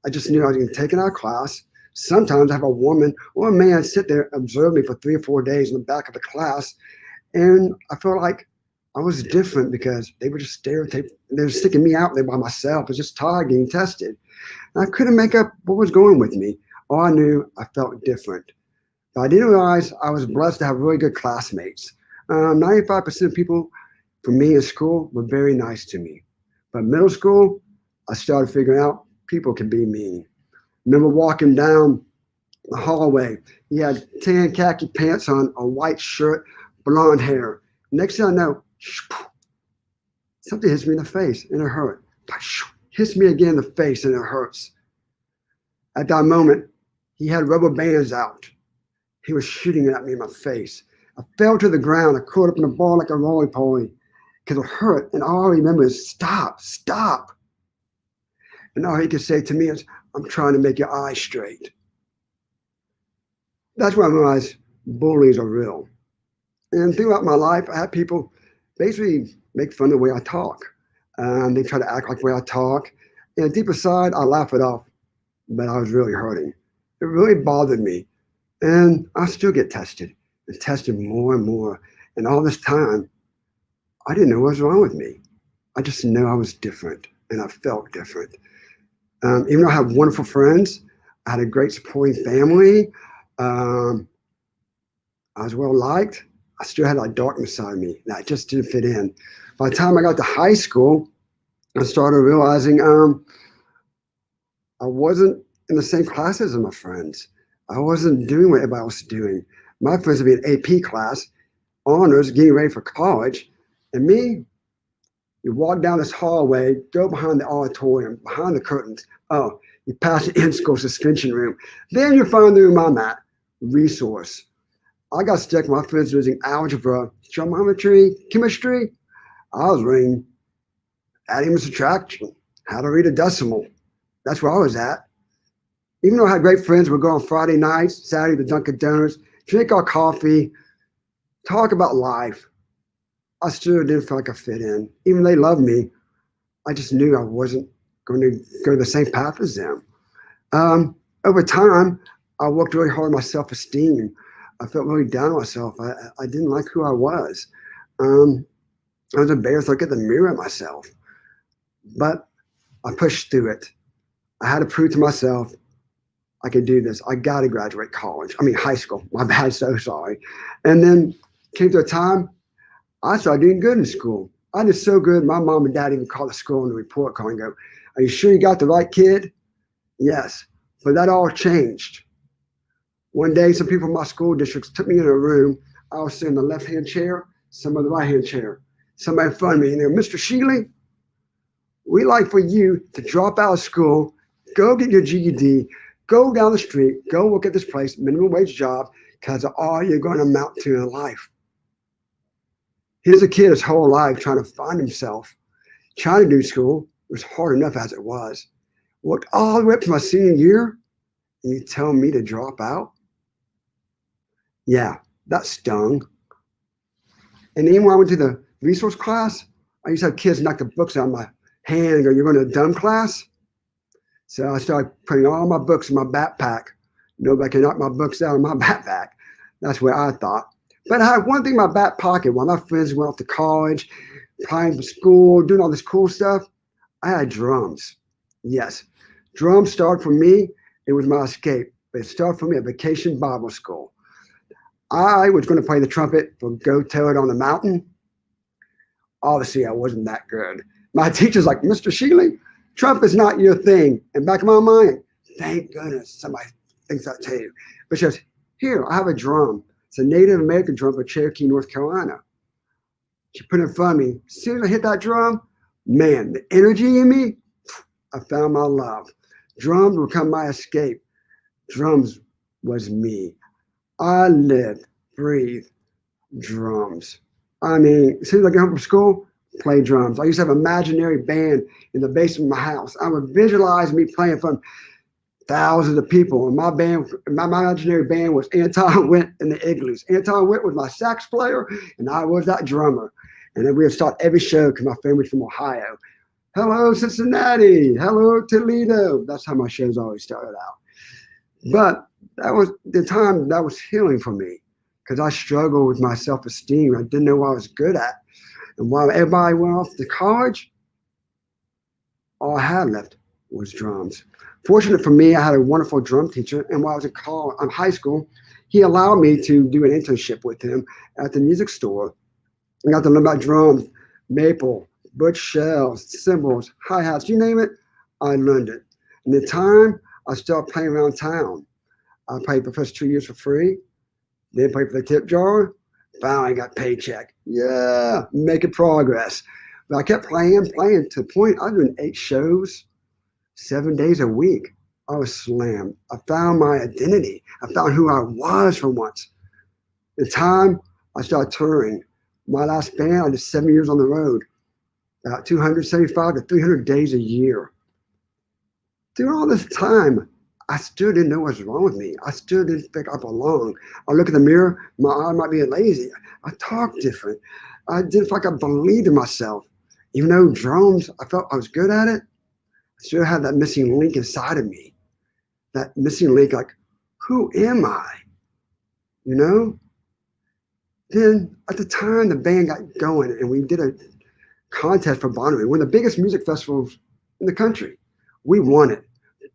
Speaker 6: I just knew I was getting taken out of class. Sometimes I have a woman or a man sit there and observe me for 3 or 4 days in the back of the class. And I felt like I was different because they were just stereotyping. They were sticking me out there by myself. I was just tired getting tested. And I couldn't make up what was going with me. All I knew, I felt different. But I didn't realize I was blessed to have really good classmates. 95% of people for me in school were very nice to me. But middle school, I started figuring out people can be mean. Remember walking down the hallway. He had tan khaki pants on, a white shirt, blonde hair. Next thing I know, something hits me in the face and it hurt. Hits me again in the face and it hurts. At that moment, he had rubber bands out. He was shooting it at me in my face. I fell to the ground. I caught up in the ball like a roly-poly because it hurt. And all I remember is stop, stop. And all he could say to me is, "I'm trying to make your eyes straight." That's when I realized bullies are real. And throughout my life, I had people basically make fun of the way I talk. They try to act like the way I talk. And deep inside, I laugh it off. But I was really hurting. It really bothered me. And I still get tested and tested more and more. And all this time, I didn't know what was wrong with me. I just knew I was different and I felt different. Even though I have wonderful friends, I had a great supporting family. I was well liked. I still had that darkness side of me that I just didn't fit in. By the time I got to high school, I started realizing I wasn't in the same classes as my friends. I wasn't doing what everybody else was doing. My friends would be in AP class, honors, getting ready for college. And me, you walk down this hallway, go behind the auditorium, behind the curtains. Oh, you pass the in-school suspension room. Then you find the room I'm at, resource. I got stuck with my friends using algebra, geometry, chemistry. I was reading adding and subtraction, how to read a decimal. That's where I was at. Even though I had great friends, we'd go on Friday nights, Saturday to Dunkin' Donuts, drink our coffee, talk about life. I still didn't feel like I fit in. Even though they loved me, I just knew I wasn't going to go the same path as them. Over time, I worked really hard on my self-esteem. I felt really down on myself. I didn't like who I was. I was embarrassed to look at the mirror at myself. But I pushed through it. I had to prove to myself I could do this. I got to graduate high school. My bad, so sorry. And then came to a time I started doing good in school. I did so good, my mom and dad even called the school on the report card and go, "Are you sure you got the right kid?" Yes, but that all changed. One day, some people in my school districts took me in a room. I was sitting in the left-hand chair, some in the right-hand chair. Somebody in front of me, and they go, "Mr. Shealy, we'd like for you to drop out of school, go get your GED, go down the street, go work at this place, minimum wage job, because of all you're going to amount to in life." Here's a kid his whole life trying to find himself, trying to do school. It was hard enough as it was. Worked all the way up to my senior year, and you tell me to drop out? Yeah, that stung. And then when I went to the resource class, I used to have kids knock the books out of my hand and go, "You're going to dumb class?" So I started putting all my books in my backpack. Nobody can knock my books out of my backpack. That's what I thought. But I had one thing in my back pocket. While my friends went off to college, applying for school, doing all this cool stuff, I had drums. Yes, drums started for me. It was my escape. But it started for me at Vacation Bible School. I was going to play the trumpet for Go Tell It on the Mountain. Obviously, I wasn't that good. My teacher's like, "Mr. Shealy, trumpet's not your thing." And back in my mind, thank goodness somebody thinks that too. But she goes, "Here, I have a drum. It's a Native American drum from Cherokee, North Carolina." She put it in front of me. As soon as I hit that drum, Man, the energy in me, I found my love. Drums would become my escape. Drums was me. I lived, breathed drums. I mean, as soon as I got home from school, play drums. I used to have an imaginary band in the basement of my house. I would visualize me playing in front of thousands of people. And my imaginary band was Anton Went and the Igloos. Anton Went was my sax player, and I was that drummer. And then we would start every show because my family's from Ohio. Hello, Cincinnati. Hello, Toledo. That's how my shows always started out. But that was the time that was healing for me because I struggled with my self-esteem. I didn't know what I was good at. And while everybody went off to college, all I had left was drums. Fortunate for me, I had a wonderful drum teacher. And while I was in high school, he allowed me to do an internship with him at the music store. I got to learn about drums, maple, butch shells, cymbals, hi-hats, you name it, I learned it. And the time I started playing around town. I played for the first 2 years for free, then played for the tip jar, finally got paycheck. Yeah, making progress. But I kept playing to the point I was doing 8 shows, 7 days a week. I was slammed. I found my identity. I found who I was for once. The time I started touring. My last band, I did 7 years on the road, about 275 to 300 days a year. Through all this time, I still didn't know what was wrong with me. I still didn't think I belonged. I look in the mirror, my eye might be lazy. I talk different. I didn't feel like I believed in myself. Even though drums, I felt I was good at it, I still had that missing link inside of me. That missing link, like, who am I? You know? Then at the time the band got going and we did a contest for Bonnaroo, one of the biggest music festivals in the country. We won it.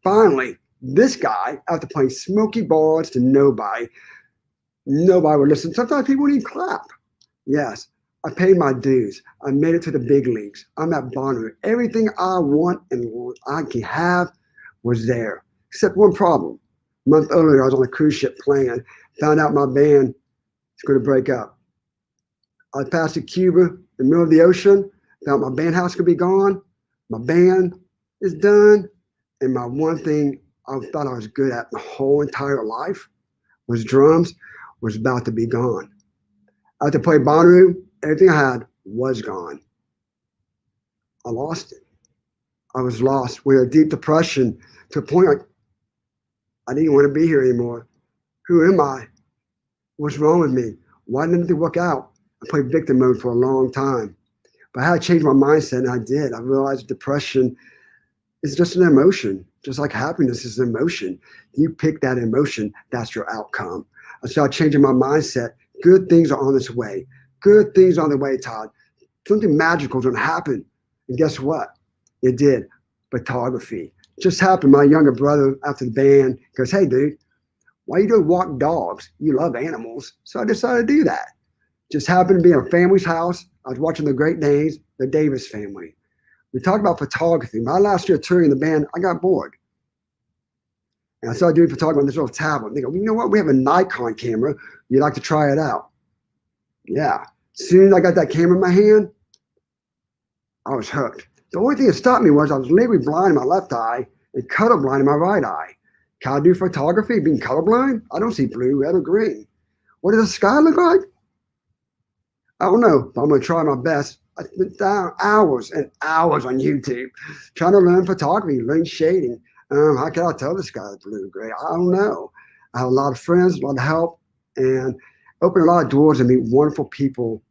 Speaker 6: Finally, this guy, after playing smoky bars to nobody would listen. Sometimes people wouldn't even clap. Yes, I paid my dues. I made it to the big leagues. I'm at Bonnaroo. Everything I want and I can have was there, except one problem. A month earlier, I was on a cruise ship playing, found out my band was going to break up. I passed to Cuba in the middle of the ocean, found my band house could be gone. My band is done. And my one thing I thought I was good at my whole entire life was drums, was about to be gone. I had to play Bonnaroo. Everything I had was gone. I lost it. I was lost with a deep depression to a point like I didn't want to be here anymore. Who am I? What's wrong with me? Why didn't it work out? I played victim mode for a long time. But I had to change my mindset, and I did. I realized depression is just an emotion, just like happiness is an emotion. You pick that emotion, that's your outcome. I started changing my mindset. Good things are on its way. Good things on the way, Todd. Something magical is going to happen. And guess what? It did. Photography. Just happened. My younger brother, after the band, goes, hey, dude, why you don't walk dogs? You love animals. So I decided to do that. Just happened to be in a family's house. I was watching the Great Danes, the Davis family. We talked about photography. My last year touring the band, I got bored. And I started doing photography on this little tablet. They go, you know what? We have a Nikon camera. You'd like to try it out? Yeah. As soon as I got that camera in my hand, I was hooked. The only thing that stopped me was I was legally blind in my left eye and colorblind in my right eye. Can I do photography being colorblind? I don't see blue, red, or green. What does the sky look like? I don't know, but I'm going to try my best. I spent hours and hours on YouTube trying to learn photography, learn shading. How can I tell the sky is blue or gray? I don't know. I have a lot of friends, a lot of help, and opened a lot of doors and meet wonderful people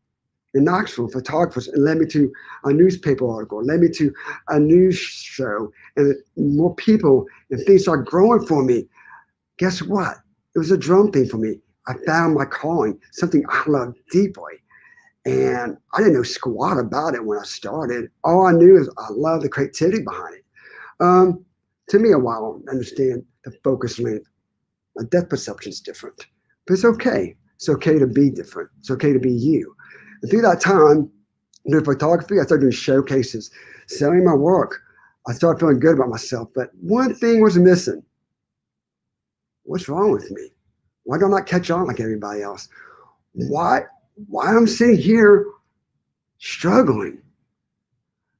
Speaker 6: in Knoxville, photographers, and led me to a newspaper article, led me to a news show, and more people, and things started growing for me. Guess what? It was a drum thing for me. I found my calling, something I love deeply. And I didn't know squat about it when I started. All I knew is I love the creativity behind it. To me, a while, I understand the focus length. My depth perception is different, but it's okay. It's okay to be different. It's okay to be you. And through that time, doing photography, I started doing showcases, selling my work. I started feeling good about myself, but one thing was missing. What's wrong with me? Why do I not catch on like everybody else? Why I'm sitting here struggling?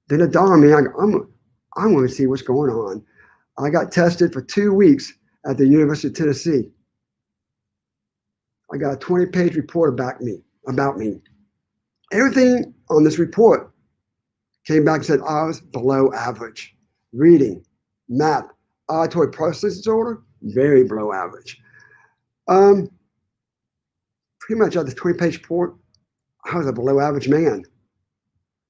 Speaker 6: Then it dawned on me, I'm going to see what's going on. I got tested for 2 weeks at the University of Tennessee. I got a 20-page report about me. Everything on this report came back and said I was below average. Reading, math, auditory processing disorder, very below average. Pretty much out of the 20-page report, I was a below average man.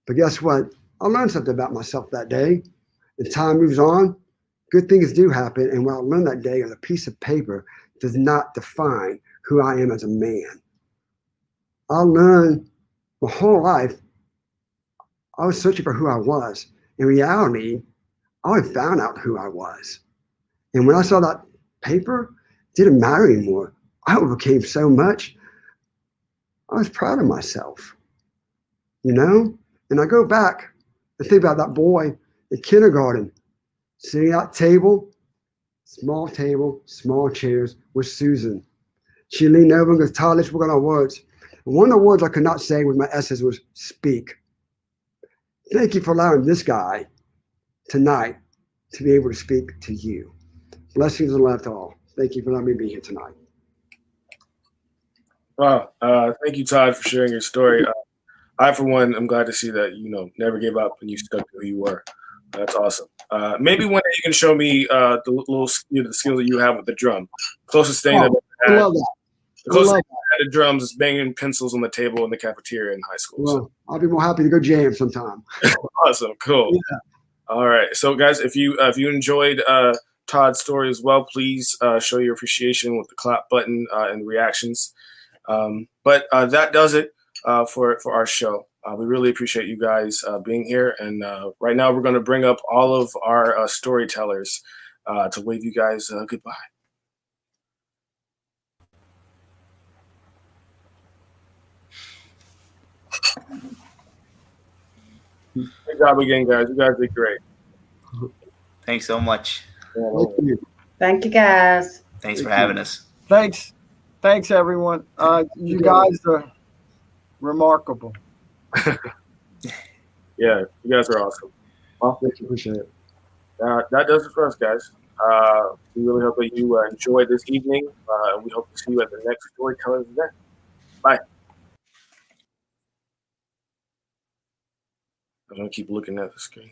Speaker 6: But guess what? I learned something about myself that day. As time moves on, good things do happen. And what I learned that day on a piece of paper does not define who I am as a man. I learned my whole life, I was searching for who I was. In reality, I had found out who I was. And when I saw that paper, it didn't matter anymore. I overcame so much. I was proud of myself, you know? And I go back and think about that boy in kindergarten, sitting at that table, small chairs with Susan. She leaned over and goes, Todd, let's work on our words. And one of the words I could not say with my S's was speak. Thank you for allowing this guy tonight to be able to speak to you. Blessings and love to all. Thank you for letting me be here tonight.
Speaker 1: Wow. Thank you, Todd, for sharing your story. I, for one, am glad to see that you never gave up and you stuck to who you were. That's awesome. Maybe one day you can show me the little the skills that you have with the drum. Closest thing that I've
Speaker 6: I
Speaker 1: had.
Speaker 6: love that.
Speaker 1: The closest thing I had to drums is banging pencils on the table in the cafeteria in high school.
Speaker 6: Well, I'll be more happy to go jam sometime.
Speaker 1: Awesome. Cool.
Speaker 6: Yeah.
Speaker 1: All right. So, guys, if you enjoyed Todd's story as well, please show your appreciation with the clap button and reactions. But that does it for our show. We really appreciate you guys being here. And right now we're going to bring up all of our storytellers to wave you guys goodbye. Good job again, guys. You guys did great.
Speaker 2: Thanks so much.
Speaker 6: Thank you.
Speaker 3: Thank you, guys.
Speaker 2: Thanks for having us.
Speaker 4: Thanks, everyone. You guys are remarkable.
Speaker 1: Yeah, you guys are awesome. Well,
Speaker 6: Thank you. Appreciate it.
Speaker 1: that does it for us, guys. We really hope that you enjoyed this evening, and we hope to see you at the next Storytellers event. Bye. I'm going to keep looking at the screen.